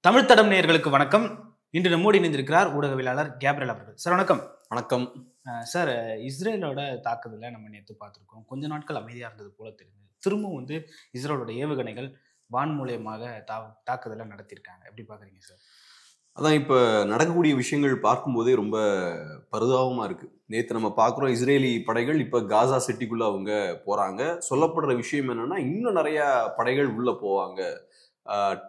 தமிழ் தடம் நேயர்களுக்கு வணக்கம். இன்று நம்மோடு இணைந்திருக்கிறார் ஊடகவியலாளர் கேப்ரியல் அவர்கள். சார் வணக்கம். வணக்கம் சார். இஸ்ரேலோட தாக்குதலை நம்ம நேற்று பார்த்துருக்கோம். கொஞ்ச நாட்கள் அமைதியாக இருந்தது போல தெரியுது. திரும்பவும் இஸ்ரேலோட ஏவுகணைகள் வான் மூலியமாக தாக்குதலை நடத்தியிருக்காங்க. எப்படி பார்க்குறீங்க சார்? அதான் இப்போ நடக்கக்கூடிய விஷயங்கள் பார்க்கும்போதே ரொம்ப பரிதாபமாக இருக்குது. நேற்று நம்ம பார்க்குறோம், இஸ்ரேலி படைகள் இப்போ காசா சிட்டிக்குள்ளே அவங்க போகிறாங்க. சொல்லப்படுற விஷயம் என்னென்னா, இன்னும் நிறையா படைகள் உள்ளே போவாங்க.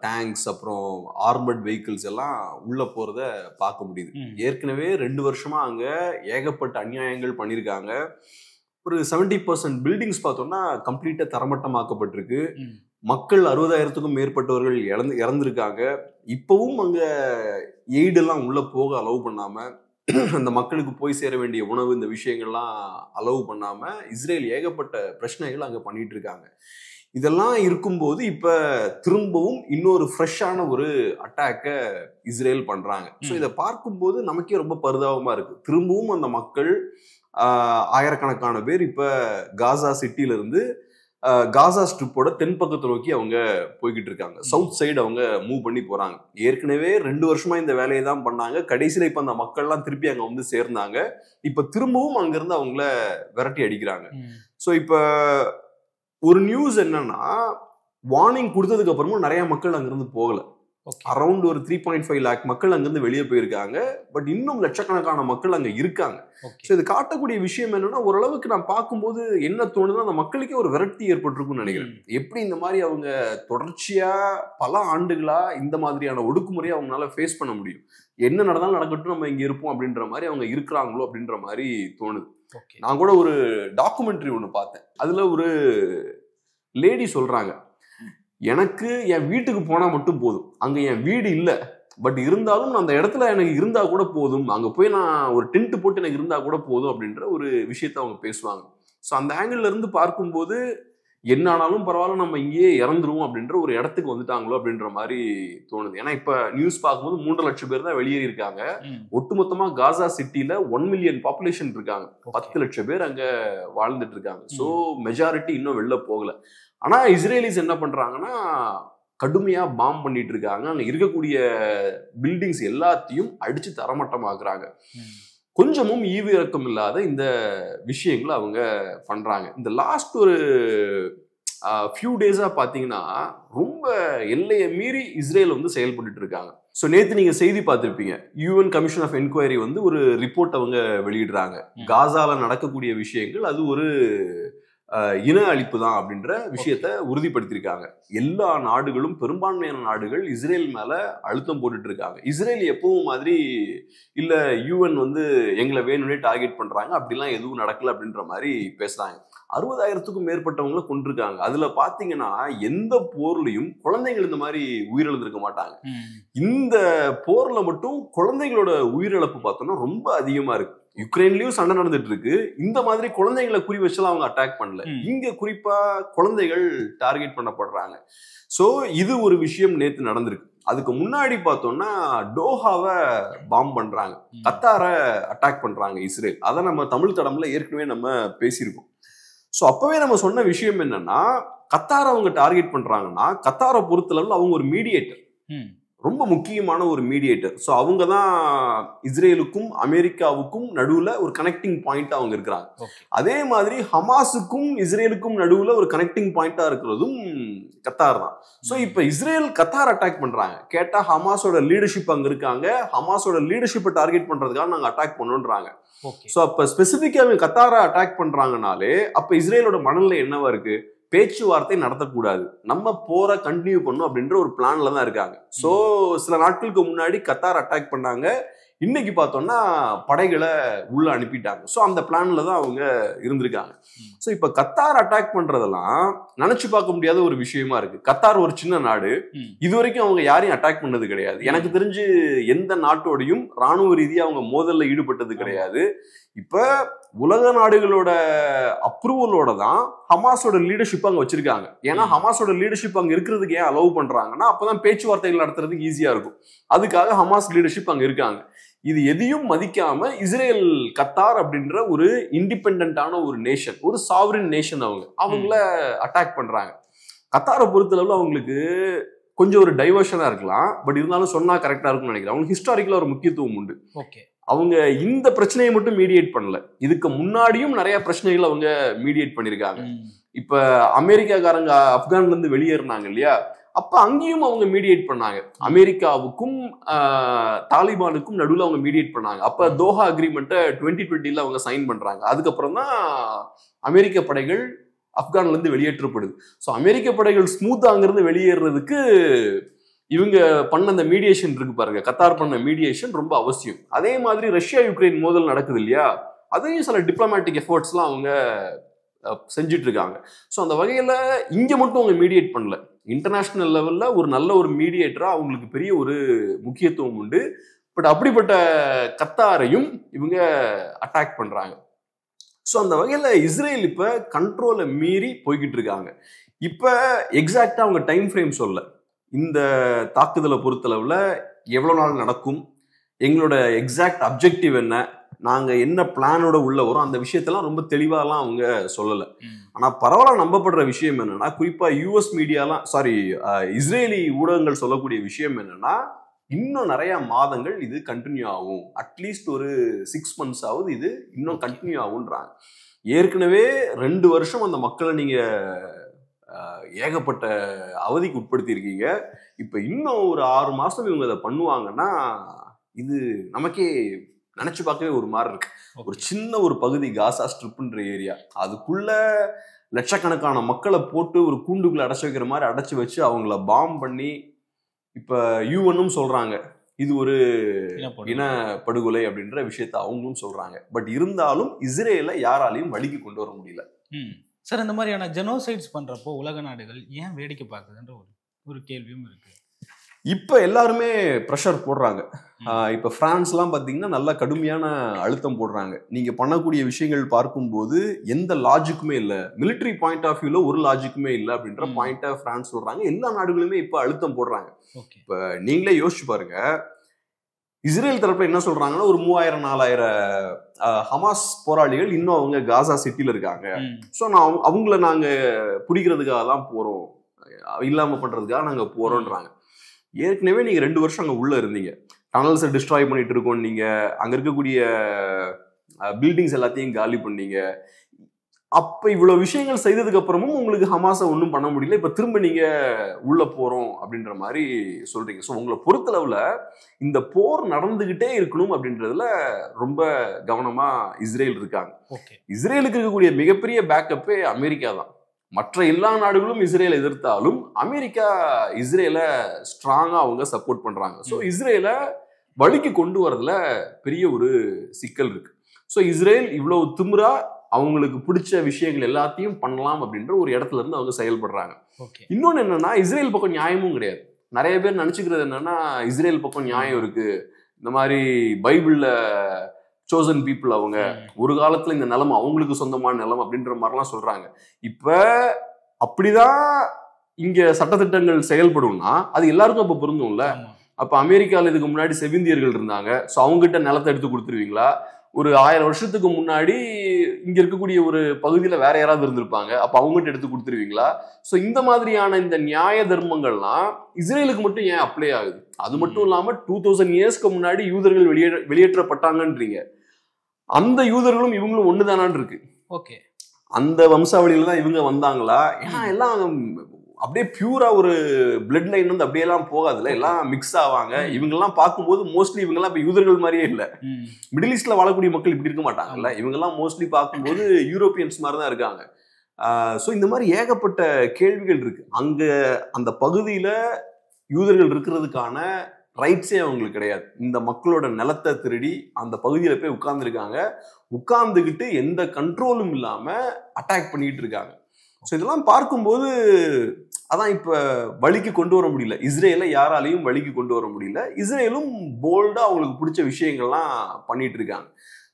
டேங்க்ஸ், அப்புறம் ஆர்மர்ட் வெஹிக்கிள்ஸ் எல்லாம் உள்ளே போகிறத பார்க்க முடியுது. ஏற்கனவே 2 வருஷமாக அங்கே ஏகப்பட்ட அநியாயங்கள் பண்ணியிருக்காங்க. ஒரு 70% பில்டிங்ஸ் பார்த்தோம்னா கம்ப்ளீட்டாக தரமட்டமாக்கப்பட்டிருக்கு. மக்கள் 60,000க்கும் மேற்பட்டவர்கள் இறந்துருக்காங்க. இப்பவும் அங்கே எய்டெல்லாம் உள்ளே போக அலோவ் பண்ணாமல், அந்த மக்களுக்கு போய் சேர வேண்டிய உணவு, இந்த விஷயங்கள்லாம் அலோவ் பண்ணாமல் இஸ்ரேல் ஏகப்பட்ட பிரச்சனைகள் அங்கே பண்ணிட்டு இருக்காங்க. இதெல்லாம் இருக்கும்போது இப்போ திரும்பவும் இன்னொரு ஃப்ரெஷ்ஷான ஒரு அட்டாக்கை இஸ்ரேல் பண்ணுறாங்க. ஸோ இதை பார்க்கும்போது நமக்கே ரொம்ப பரிதாபமாக இருக்குது. திரும்பவும் அந்த மக்கள் ஆயிரக்கணக்கான பேர் இப்போ காசா சிட்டியிலிருந்து காசா ஸ்ட்ரிப்போட தென்பக்கத்தை நோக்கி அவங்க போய்கிட்டு இருக்காங்க. சவுத் சைடு அவங்க மூவ் பண்ணி போறாங்க. ஏற்கனவே 2 வருஷமா இந்த வேலையை தான் பண்ணாங்க. கடைசியில இப்ப அந்த மக்கள்லாம் திருப்பி அங்க வந்து சேர்ந்தாங்க. இப்ப திரும்பவும் அங்கிருந்து அவங்கள விரட்டி அடிக்கிறாங்க. ஸோ இப்ப ஒரு நியூஸ் என்னன்னா, வார்னிங் கொடுத்ததுக்கு அப்புறமும் நிறைய மக்கள் அங்கிருந்து போகல. அரௌண்ட் ஒரு 3.5 lakh மக்கள் அங்கிருந்து வெளியே போயிருக்காங்க. பட் இன்னும் லட்சக்கணக்கான மக்கள் அங்க இருக்காங்க. ஸோ இது காட்டக்கூடிய விஷயம் என்னன்னா, ஓரளவுக்கு நான் பார்க்கும்போது என்ன தோணுதுன்னா, அந்த மக்களுக்கே ஒரு விரக்தி ஏற்பட்டிருக்கும்னு நினைக்கிறேன். எப்படி இந்த மாதிரி அவங்க தொடர்ச்சியா பல ஆண்டுகளா இந்த மாதிரியான ஒடுக்குமுறையை அவங்களால ஃபேஸ் பண்ண முடியும்? என்ன நடந்தாலும் நடக்கட்டும், நம்ம இங்க இருப்போம் அப்படின்ற மாதிரி அவங்க இருக்கிறாங்களோ அப்படின்ற மாதிரி தோணுது. நான் கூட ஒரு டாக்குமெண்ட்ரி ஒன்று பார்த்தேன். அதுல ஒரு லேடி சொல்றாங்க, எனக்கு என் வீட்டுக்கு போனா மட்டும் போதும், அங்க என் வீடு இல்லை, பட் இருந்தாலும் அந்த இடத்துல எனக்கு இருந்தா கூட போதும், அங்க போய் நான் ஒரு டென்ட் போட்டு எனக்கு இருந்தா கூட போதும் அப்படின்ற ஒரு விஷயத்த அவங்க பேசுவாங்க. ஸோ அந்த ஆங்கிள் இருந்து பார்க்கும்போது என்ன ஆனாலும் பரவாயில்ல, நம்ம இங்கேயே இறந்துருவோம் அப்படின்ற ஒரு இடத்துக்கு வந்துட்டாங்களோ அப்படின்ற மாதிரி தோணுது. ஏன்னா இப்ப நியூஸ் பார்க்கும்போது 3 லட்சம் பேர் தான் வெளியேறி இருக்காங்க. ஒட்டுமொத்தமா காசா சிட்டில 1 மில்லியன் பாப்புலேஷன் இருக்காங்க. 10 லட்சம் பேர் அங்க வாழ்ந்துட்டு இருக்காங்க. ஸோ மெஜாரிட்டி இன்னும் வெளில போகல. ஆனா இஸ்ரேலிஸ் என்ன பண்றாங்கன்னா, கடுமையா பாம் பண்ணிட்டு இருக்காங்க. அங்க இருக்கக்கூடிய பில்டிங்ஸ் எல்லாத்தையும் அடிச்சு தரமட்டமாக்குறாங்க. கொஞ்சமும் ஈவு இறக்கம் இல்லாத இந்த விஷயங்களை அவங்க பண்றாங்க. இந்த லாஸ்ட் ஒரு ஃபியூ டேஸா பாத்தீங்கன்னா ரொம்ப எல்லையை மீறி இஸ்ரேல் வந்து செயல்பட்டு இருக்காங்க. ஸோ நேற்று நீங்க செய்தி பார்த்திருப்பீங்க, யூஎன் கமிஷன் ஆஃப் என்கொயரி வந்து ஒரு ரிப்போர்ட் அவங்க வெளியிடுறாங்க. காசால நடக்கக்கூடிய விஷயங்கள் அது ஒரு இன அழிப்பு தான் அப்படின்ற விஷயத்த உறுதிப்படுத்தியிருக்காங்க. எல்லா நாடுகளும், பெரும்பான்மையான நாடுகள் இஸ்ரேல் மேல அழுத்தம் போட்டுட்டு இருக்காங்க. இஸ்ரேல் எப்பவும் மாதிரி இல்ல, யூஎன் வந்து எங்களை வேணும்னே டார்கெட் பண்றாங்க, அப்படிலாம் எதுவும் நடக்கல அப்படின்ற மாதிரி பேசுறாங்க. 60,000க்கும் மேற்பட்டவங்களை கொண்டிருக்காங்க. அதுல பாத்தீங்கன்னா எந்த போர்லயும் குழந்தைகள் இந்த மாதிரி உயிரிழந்திருக்க மாட்டாங்க. இந்த போர்ல மட்டும் குழந்தைகளோட உயிரிழப்பு பார்த்தோம்னா ரொம்ப அதிகமா இருக்கு. யுக்ரைன்லயும் சண்டை நடந்துட்டு இருக்கு. இந்த மாதிரி குழந்தைகளை குறி வச்செல்லாம் அவங்க அட்டாக் பண்ணல. இங்க குறிப்பா குழந்தைகள் டார்கெட் பண்ணப்படுறாங்க. சோ இது ஒரு விஷயம் நேத்து நடந்திருக்கு. அதுக்கு முன்னாடி பார்த்தோம்னா டோஹாவை பாம் பண்றாங்க, கத்தாரை அட்டாக் பண்றாங்க இஸ்ரேல். அதை நம்ம தமிழ் தடம்ல ஏற்கனவே நம்ம பேசியிருக்கோம். ஸோ அப்பவே நம்ம சொன்ன விஷயம் என்னன்னா, கத்தாரை அவங்க டார்கெட் பண்றாங்கன்னா, கத்தாரை பொறுத்தளவில் அவங்க ஒரு மீடியேட்டர், ரொம்ப முக்கியமான ஒரு மீடியேட்டர். ஸோ அவங்க தான் இஸ்ரேலுக்கும் அமெரிக்காவுக்கும் நடுவில் ஒரு கனெக்டிங் பாயிண்டா அவங்க இருக்கிறாங்க. அதே மாதிரி ஹமாஸுக்கும் இஸ்ரேலுக்கும் நடுவில் ஒரு கனெக்டிங் பாயிண்டா இருக்கிறதும் கத்தார் தான். ஸோ இப்போ இஸ்ரேல் கத்தார் அட்டாக் பண்றாங்க. கேட்டா ஹமாஸோட லீடர்ஷிப் அங்க இருக்காங்க, ஹமாஸோட லீடர்ஷிப்பை டார்கெட் பண்றதுக்காக நாங்கள் அட்டாக் பண்ணோன்றாங்க. ஸோ அப்ப ஸ்பெசிபிக்கா கத்தாரை அட்டாக் பண்றாங்கனாலே அப்ப இஸ்ரேலோட மனநிலை என்னவா இருக்கு? பேச்சுவார்த்தை நடத்தக்கூடாது, நம்ம போற கண்டினியூ பண்ணும் அப்படின்ற ஒரு பிளான்ல தான் இருக்காங்க. சோ சில நாட்களுக்கு முன்னாடி கத்தார் அட்டாக் பண்ணாங்க, இன்னைக்கு பார்த்தோம்னா படைகளை உள்ள அனுப்பிட்டாங்க. ஸோ அந்த பிளான்ல தான் அவங்க இருந்திருக்காங்க. ஸோ இப்ப கத்தார் அட்டாக் பண்றதெல்லாம் நினைச்சு பார்க்க முடியாத ஒரு விஷயமா இருக்கு. கத்தார் ஒரு சின்ன நாடு, இது வரைக்கும் அவங்க யாரையும் அட்டாக் பண்ணது கிடையாது. எனக்கு தெரிஞ்சு எந்த நாட்டோடையும் ராணுவ ரீதியா அவங்க மோதல்ல ஈடுபட்டது கிடையாது. இப்ப உலக நாடுகளோட அப்ரூவலோட தான் ஹமாஸோட லீடர்ஷிப் அங்க வச்சிருக்காங்க. ஏன்னா ஹமாஸோட லீடர்ஷிப் அங்க இருக்கிறதுக்கு ஏன் அலோவ் பண்றாங்கன்னா, அப்பதான் பேச்சுவார்த்தைகள் நடத்துறதுக்கு ஈஸியா இருக்கும். அதுக்காக ஹமாஸ் லீடர்ஷிப் அங்க இருக்காங்க. இது எதையும் மதிக்காம இஸ்ரேல் கத்தார் அப்படின்ற ஒரு இண்டிபெண்டான ஒரு நேஷன், ஒரு சாவரின் நேஷன், அவங்கள அட்டாக் பண்றாங்க. கத்தாரை பொறுத்தளவுல அவங்களுக்கு கொஞ்சம் ஒரு டைவர்ஷனா இருக்கலாம். பட் இருந்தாலும் சொன்னா கரெக்டா இருக்கும்னு நினைக்கிறேன். அவங்களுக்கு ஹிஸ்டாரிக்கலா ஒரு முக்கியத்துவம் உண்டு. ஓகே. அவங்க இந்த பிரச்சனையை மட்டும் மீடியேட் பண்ணல, இதுக்கு முன்னாடியும் நிறைய பிரச்சனைகள் அவங்க மீடியேட் பண்ணிருக்காங்க. இப்ப அமெரிக்காக்காரங்க ஆப்கான்ல இருந்து வெளியேறினாங்க இல்லையா, அப்ப அங்கேயும் அவங்க மீடியேட் பண்ணாங்க. அமெரிக்காவுக்கும் தாலிபானுக்கும் நடுவில் அவங்க மீடியேட் பண்ணாங்க. அப்ப தோஹா அக்ரிமெண்ட்டை 2020 அவங்க சைன் பண்றாங்க. அதுக்கப்புறம் தான் அமெரிக்க படைகள் ஆப்கான்ல இருந்து வெளியேற்றப்படுது. ஸோ அமெரிக்க படைகள் ஸ்மூத்தா அங்கிருந்து வெளியேறதுக்கு இவங்க பண்ண அந்த மீடியேஷன் இருக்கு பாருங்க, கத்தார் பண்ண மீடியேஷன் ரொம்ப அவசியம். அதே மாதிரி ரஷ்யா யுக்ரைன் மோதல் நடக்குது இல்லையா, அதையும் சில டிப்ளமேட்டிக் எஃபர்ட்ஸ்லாம் அவங்க செஞ்சுட்டு இருக்காங்க. ஸோ அந்த வகையில இங்க மட்டும் அவங்க மீடியேட் பண்ணல, இன்டர்நேஷனல் லெவல்ல ஒரு நல்ல ஒரு மீடியேட்டரா அவங்களுக்கு பெரிய ஒரு முக்கியத்துவம் உண்டு. பட் அப்படிப்பட்ட கத்தாரையும் இவங்க அட்டாக் பண்றாங்க. ஸோ அந்த வகையில இஸ்ரேல் இப்ப கண்ட்ரோலை மீறி போய்கிட்டு இருக்காங்க. இப்ப எக்ஸாக்டா அவங்க டைம் ஃப்ரேம் சொல்ல, இந்த தாக்குதலை பொறுத்தளவுல எவ்வளவு நாள் நடக்கும், எங்களோட எக்ஸாக்ட் அப்ஜெக்டிவ் என்ன, நாங்க என்ன பிளானோட உள்ள வரும், அந்த விஷயத்தெல்லாம் ரொம்ப தெளிவாலாம் அவங்க சொல்லல. ஆனா பரவலா நம்பப்படுற விஷயம் என்னன்னா, குறிப்பா யூஎஸ் மீடியாலாம் இஸ்ரேலி ஊடகங்கள் சொல்லக்கூடிய விஷயம் என்னன்னா, இன்னும் நிறைய மாதங்கள் இது கண்டினியூ ஆகும், அட்லீஸ்ட் ஒரு 6 months ஆகுது இது இன்னும் கண்டினியூ ஆகுன்றாங்க. ஏற்கனவே 2 வருஷம் அந்த மக்களை நீங்க ஏகப்பட்ட அவதிக்கு உட்படுத்தி இருக்கீங்க. இப்ப இன்னும் ஒரு 6 மாசம் இவங்க அதை பண்ணுவாங்கன்னா இது நமக்கே நினைச்சு பார்க்கவே ஒரு மாதிரி இருக்கு. ஒரு சின்ன ஒரு பகுதி காசா ஸ்ட்ரிப்ன்ற ஏரியா, அதுக்குள்ள லட்சக்கணக்கான மக்களை போட்டு ஒரு கூண்டுக்குள்ள அடைச்சு வைக்கிற மாதிரி அடைச்சு வச்சு அவங்கள பாம் பண்ணி, இப்ப யூஎன்னும் சொல்றாங்க இது ஒரு இன படுகொலை அப்படின்ற விஷயத்த அவங்களும் சொல்றாங்க. பட் இருந்தாலும் இஸ்ரேலை யாராலையும் வழிக்கு கொண்டு வர முடியல. சார், இந்த மாதிரியான ஜெனோசைட்ஸ் பண்றப்போ உலக நாடுகள் ஏன் வேடிக்கை பார்க்குதுன்ற ஒரு கேள்வியும் இருக்கு. இப்ப எல்லாருமே ப்ரெஷர் போடுறாங்க. இப்ப பிரான்ஸ்லாம் பாத்தீங்கன்னா நல்ல கடுமையான அழுத்தம் போடுறாங்க. நீங்க பண்ணக்கூடிய விஷயங்கள் பார்க்கும்போது எந்த லாஜிக்குமே இல்லை, மிலிட்டரி பாயிண்ட் ஆஃப் வியூல ஒரு லாஜிக்குமே இல்லை அப்படின்ற பாயிண்ட பிரான்ஸ் சொல்றாங்க. எல்லா நாடுகளுமே இப்ப அழுத்தம் போடுறாங்க. இப்ப நீங்களே யோசிச்சு பாருங்க, இஸ்ரேல் தரப்புல என்ன சொல்றாங்கன்னா ஒரு 3000-4000 ஹமாஸ் போராளிகள் இன்னும் அவங்க காசா சிட்டில இருக்காங்க. ஸோ அவங்கள நாங்க பிடிக்கிறதுக்காக தான் போறோம், இல்லாம பண்றதுக்காக நாங்க போறோம்ன்றாங்க. ஏற்கனவே நீங்க 2 வருஷம் அங்க உள்ள இருந்தீங்க, டனல்ஸை டிஸ்ட்ராய் பண்ணிட்டு இருக்கோம், நீங்க அங்க இருக்கக்கூடிய பில்டிங்ஸ் எல்லாத்தையும் காலி பண்ணீங்க. அப்ப இவ்வளவு விஷயங்கள் செய்ததுக்கு அப்புறமும் உங்களுக்கு ஹமாஸை ஒன்றும் பண்ண முடியல, இப்ப திரும்ப நீங்க உள்ள போறோம் அப்படின்ற மாதிரி சொல்றீங்க. ஸோ உங்களை பொறுத்தளவுல இந்த போர் நடந்துகிட்டே இருக்கணும் அப்படின்றதுல ரொம்ப கவனமா இஸ்ரேல் இருக்காங்க. இஸ்ரேலுக்கு இருக்கக்கூடிய மிகப்பெரிய பேக்கப்பே அமெரிக்கா தான். மற்ற எல்லா நாடுகளும் இஸ்ரேலை எதிர்த்தாலும் அமெரிக்கா இஸ்ரேலை ஸ்ட்ராங்கா அவங்க சப்போர்ட் பண்றாங்க. ஸோ இஸ்ரேலை வழிக்கு கொண்டு வரதுல பெரிய ஒரு சிக்கல் இருக்கு. ஸோ இஸ்ரேல் இவ்வளவு திமிரா அவங்களுக்கு பிடிச்ச விஷயங்கள் எல்லாத்தையும் பண்ணலாம் அப்படின்ற ஒரு இடத்துல இருந்து அவங்க செயல்படுறாங்க. இன்னொன்னு என்னன்னா, இஸ்ரேல் பக்கம் நியாயமும் கிடையாது. நிறைய பேர் நினைச்சுக்கிறது என்னன்னா, இஸ்ரேல் பக்கம் நியாயம் இருக்கு, இந்த மாதிரி பைபிள்ல சோசன் பீப்புள் அவங்க, ஒரு காலத்துல இந்த நிலம் அவங்களுக்கு சொந்தமான நிலம் அப்படின்ற மாதிரிலாம் சொல்றாங்க. இப்ப அப்படிதான் இங்க சட்டத்திட்டங்கள் செயல்படும்னா அது எல்லாருக்கும் அப்ப பொருந்தும்ல. அப்ப அமெரிக்கால இதுக்கு முன்னாடி செவிந்தியர்கள் இருந்தாங்க, ஸோ அவங்ககிட்ட நிலத்தை எடுத்து கொடுத்துருவீங்களா? ஒரு 1000 வருஷத்துக்கு முன்னாடி இங்க இருக்கக்கூடிய ஒரு பகுதியில வேற யாராவது இருந்திருப்பாங்க, அப்ப அவங்ககிட்ட எடுத்து கொடுத்துருவீங்களா? ஸோ இந்த மாதிரியான இந்த நியாய தர்மங்கள்லாம் இஸ்ரேலுக்கு மட்டும் ஏன் அப்ளை ஆகுது? அது மட்டும் இல்லாம 2000 இயர்ஸ்க்கு முன்னாடி யூதர்கள் வெளியேற்றப்பட்டாங்கன்றீங்க, அந்த யூதர்களும் இவங்களும் ஒண்ணுதானான் இருக்கு. ஓகே, அந்த வம்சாவளியில தான் இவங்க வந்தாங்களா? ஏன்னா எல்லாம் அப்படியே பியூரா ஒரு பிளட் லைன் வந்து அப்படியெல்லாம் போகாதுல்ல, எல்லாம் மிக்ஸ் ஆவாங்க. இவங்கெல்லாம் பார்க்கும்போது மோஸ்ட்லி இவங்கெல்லாம் இப்ப யூதர்கள் மாதிரியே இல்லை. மிடில் ஈஸ்ட்ல வாழக்கூடிய மக்கள் இப்படி இருக்க மாட்டாங்கல்ல, இவங்கெல்லாம் மோஸ்ட்லி பார்க்கும்போது யூரோப்பியன்ஸ் மாதிரி தான் இருக்காங்க. ஸோ இந்த மாதிரி ஏகப்பட்ட கேள்விகள் இருக்கு. அங்க அந்த பகுதியில யூதர்கள் இருக்கிறதுக்கான ரைட்ஸே அவங்களுக்கு கிடையாது. இந்த மக்களோட நிலத்தை திருடி அந்த பகுதியில போய் உட்கார்ந்துருக்காங்க, உட்கார்ந்துக்கிட்டு எந்த கண்ட்ரோலும் இல்லாம அட்டாக் பண்ணிட்டு இருக்காங்க. ஸோ இதெல்லாம் பார்க்கும்போது அதான் இப்ப வழிக்கு கொண்டு வர முடியல, இஸ்ரேலை யாராலையும் வழிக்கு கொண்டு வர முடியல. இஸ்ரேலும் போல்டா அவங்களுக்கு பிடிச்ச விஷயங்கள்லாம் பண்ணிட்டு இருக்காங்க.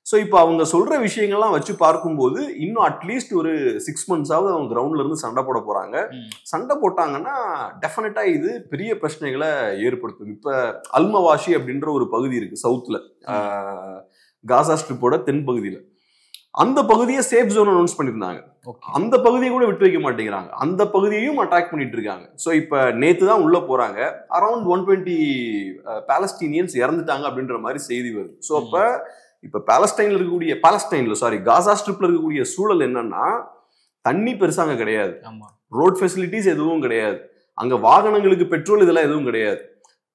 ஸோ இப்போ அவங்க சொல்ற விஷயங்கள்லாம் வச்சு பார்க்கும்போது இன்னும் அட்லீஸ்ட் ஒரு 6 months ஆவது அவங்க கிரவுண்ட்ல இருந்து சண்டை போட போறாங்க. சண்டை போட்டாங்கன்னா டெஃபினட்டா இது பெரிய பிரச்சனைகளை ஏற்படுத்தும். இப்ப அல்மவாஷி அப்படின்ற ஒரு பகுதி இருக்கு சவுத்ல, காசா ஸ்ட்ரிப்போட தென் பகுதியில. அந்த பகுதியை சேஃப் ஜோன் அனௌன்ஸ் பண்ணியிருந்தாங்க. அந்த பகுதியை கூட விட்டு வைக்க மாட்டேங்கிறாங்க. அந்த பகுதியையும் அட்டாக் பண்ணிட்டு இருக்காங்க. ஸோ இப்போ நேத்து தான் உள்ள போறாங்க. அரௌண்ட் 120 பாலஸ்தீனியன்ஸ் இறந்துட்டாங்க அப்படின்ற மாதிரி செய்தி வருது. ஸோ அப்போ இப்போ காசா ஸ்ட்ரிப்ல இருக்கக்கூடிய சூழல் என்னன்னா, தண்ணி பெருசா அங்க கிடையாது, ரோட் ஃபெசிலிட்டிஸ் எதுவும் கிடையாது, அங்க வாகனங்களுக்கு பெட்ரோல் இதெல்லாம் எதுவும் கிடையாது,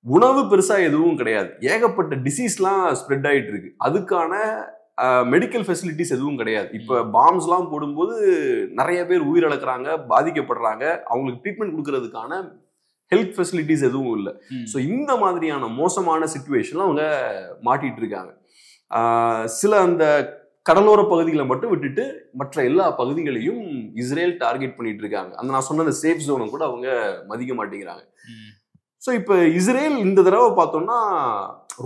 உணவு பெருசா எதுவும் கிடையாது, ஏகப்பட்ட டிசீஸ்லாம் ஸ்ப்ரெட் ஆயிட்டு இருக்கு, அதுக்கான மெடிக்கல் ஃபெசிலிட்டிஸ் எதுவும் கிடையாது. இப்போ பாம்ஸ்லாம் போடும்போது நிறைய பேர் உயிரிழக்கிறாங்க, பாதிக்கப்படுறாங்க, அவங்களுக்கு ட்ரீட்மெண்ட் கொடுக்கறதுக்கான ஹெல்த் ஃபெசிலிட்டிஸ் எதுவும் இல்லை. ஸோ இந்த மாதிரியான மோசமான சிச்சுவேஷன்ல அவங்க மாட்டிட்டு இருக்காங்க. சில அந்த கடலோர பகுதிகளை மட்டும் விட்டுட்டு மற்ற எல்லா பகுதிகளையும் இஸ்ரேல் டார்கெட் பண்ணிட்டு இருக்காங்க. அந்த நான் சொன்ன சேஃப் ஜோனை கூட அவங்க மதிக்க மாட்டேங்கிறாங்க. ஸோ இப்போ இஸ்ரேல் இந்த தடவை பார்த்தோம்னா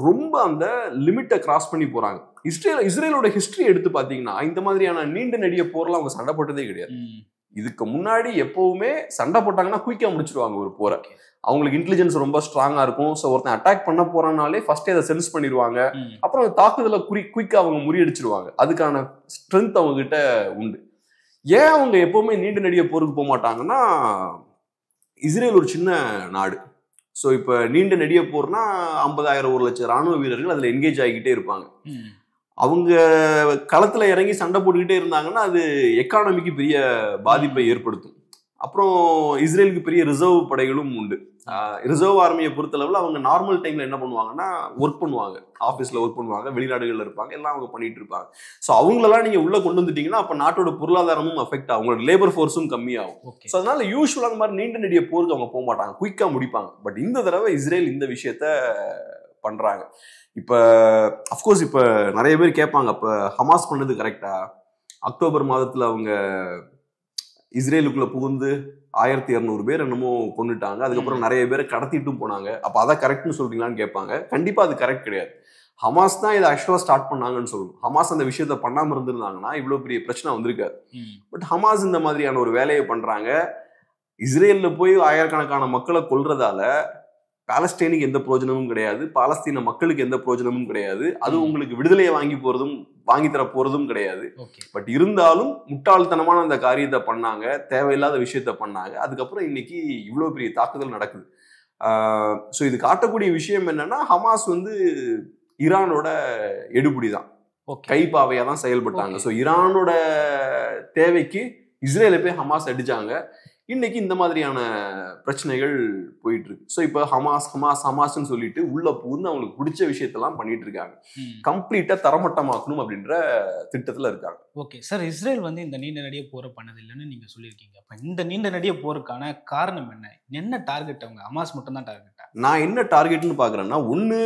ரொம்ப அந்த லிமிட்டை கிராஸ் பண்ணி போறாங்க. இஸ்ரேலோட ஹிஸ்டரி எடுத்து பார்த்தீங்கன்னா இந்த மாதிரியான நீண்ட நெடிய போர்லாம் அவங்க சண்டை போட்டதே கிடையாது. இதுக்கு முன்னாடி எப்பவுமே சண்டை போட்டாங்கன்னா குயிக்கா முடிச்சிருவாங்க ஒரு போரை. அவங்களுக்கு இன்டெலிஜென்ஸ் ரொம்ப ஸ்ட்ராங்கா இருக்கும். ஸோ ஒருத்தன் அட்டாக் பண்ண போறானாலே ஃபர்ஸ்டே அதை சென்ஸ் பண்ணிடுவாங்க. அப்புறம் தாக்குதலை குயிக்கா அவங்க முறியடிச்சிருவாங்க. அதுக்கான ஸ்ட்ரென்த் அவங்க கிட்ட உண்டு. ஏன் அவங்க எப்பவுமே நீண்ட நெடிய போருக்கு போக மாட்டாங்கன்னா, இஸ்ரேல் ஒரு சின்ன நாடு. ஸோ இப்போ நீண்ட நெடிய போர்னா 50,000 1 லட்சம் ராணுவ வீரர்கள் அதில் என்கேஜ் ஆகிக்கிட்டே இருப்பாங்க. அவங்க களத்தில் இறங்கி சண்டை போட்டுக்கிட்டே இருந்தாங்கன்னா அது எக்கானமிக்கு பெரிய பாதிப்பை ஏற்படுத்தும். அப்புறம் இஸ்ரேலுக்கு பெரிய ரிசர்வ் படைகளும் உண்டு. ரிசர்வ் ஆர்மியை பொறுத்தளவில் அவங்க நார்மல் டைம்ல என்ன பண்ணுவாங்கன்னா ஒர்க் பண்ணுவாங்க, ஆஃபீஸில் ஒர்க் பண்ணுவாங்க, வெளிநாடுகளில் இருப்பாங்க, எல்லாம் அவங்க பண்ணிட்டு இருப்பாங்க. ஸோ அவங்களெல்லாம் நீங்கள் உள்ள கொண்டு வந்துட்டீங்கன்னா அப்போ நாட்டோட பொருளாதாரமும் அஃபெக்ட் ஆகும், அவங்களோட லேபர் ஃபோர்ஸும் கம்மியாகும். ஸோ அதனால யூஸ்வலாக அந்த மாதிரி நீண்ட நெடிய போருக்கு அவங்க போக மாட்டாங்க, குயிக்காக முடிப்பாங்க. பட் இந்த தடவை இஸ்ரேல் இந்த விஷயத்த பண்றாங்க. இப்போ அஃப்கோர்ஸ் இப்போ நிறைய பேர் கேட்பாங்க, இப்போ ஹமாஸ் பண்ணது கரெக்டா? அக்டோபர் மாதத்தில் அவங்க இஸ்ரேலுக்குள்ள புகுந்து 1200 பேர் என்னமோ கொண்டுட்டாங்க, அதுக்கப்புறம் நிறைய பேரை கடத்திட்டும் போனாங்க, அப்போ அதை கரெக்ட்னு சொல்றீங்களான்னு கேட்பாங்க. கண்டிப்பா அது கரெக்ட் கிடையாது. ஹமாஸ் தான் இதை ஆக்சுவலா ஸ்டார்ட் பண்ணாங்கன்னு சொல்லணும். ஹமாஸ் அந்த விஷயத்த பண்ணாம இருந்திருந்தாங்கன்னா இவ்வளவு பெரிய பிரச்சனை வந்திருக்காது. பட் ஹமாஸ் இந்த மாதிரியான ஒரு வேலையை பண்றாங்க. இஸ்ரேல்ல போய் ஆயிரக்கணக்கான மக்களை கொல்றதால பாலஸ்தீனுக்கு எந்த பிரயோஜனமும் கிடையாது, பாலஸ்தீன மக்களுக்கு எந்த பிரயோஜனமும் கிடையாது, அது உங்களுக்கு விடுதலையை வாங்கி தர போறதும் கிடையாது. பட் இருந்தாலும் முட்டாள்தனமான அந்த காரியத்தை பண்ணாங்க, தேவையில்லாத விஷயத்த பண்ணாங்க. அதுக்கப்புறம் இன்னைக்கு இவ்வளவு பெரிய தாக்குதல் நடக்குது. ஸோ இது காட்டக்கூடிய விஷயம் என்னன்னா, ஹமாஸ் ஈரானோட எடுபடி தான், கைப்பாவையா தான் செயல்பட்டாங்க. ஸோ ஈரானோட தேவைக்கு இஸ்ரேலை போய் ஹமாஸ் அடிச்சாங்க. இன்னைக்கு இந்த மாதிரியான பிரச்சனைகள் போயிட்டு இருக்கு. ஸோ இப்போ ஹமாஸ்ன்னு சொல்லிட்டு உள்ள பூந்து அவங்களுக்கு பிடிச்ச விஷயத்தெல்லாம் பண்ணிட்டு இருக்காங்க. கம்ப்ளீட்டா தரமட்டமாக்கணும் அப்படின்ற திட்டத்துல இருக்காங்க. ஓகே சார், இஸ்ரேல் இந்த நீண்ட நெடிய போரை பண்ணது இல்லைன்னு நீங்க சொல்லியிருக்கீங்க. அப்ப இந்த நீண்ட நெடிய போருக்கான காரணம் என்ன டார்கெட்? அவங்க ஹமாஸ் மட்டும் தான் டார்கெட்டா? நான் என்ன டார்கெட்னு பாக்குறேன்னா, ஒண்ணு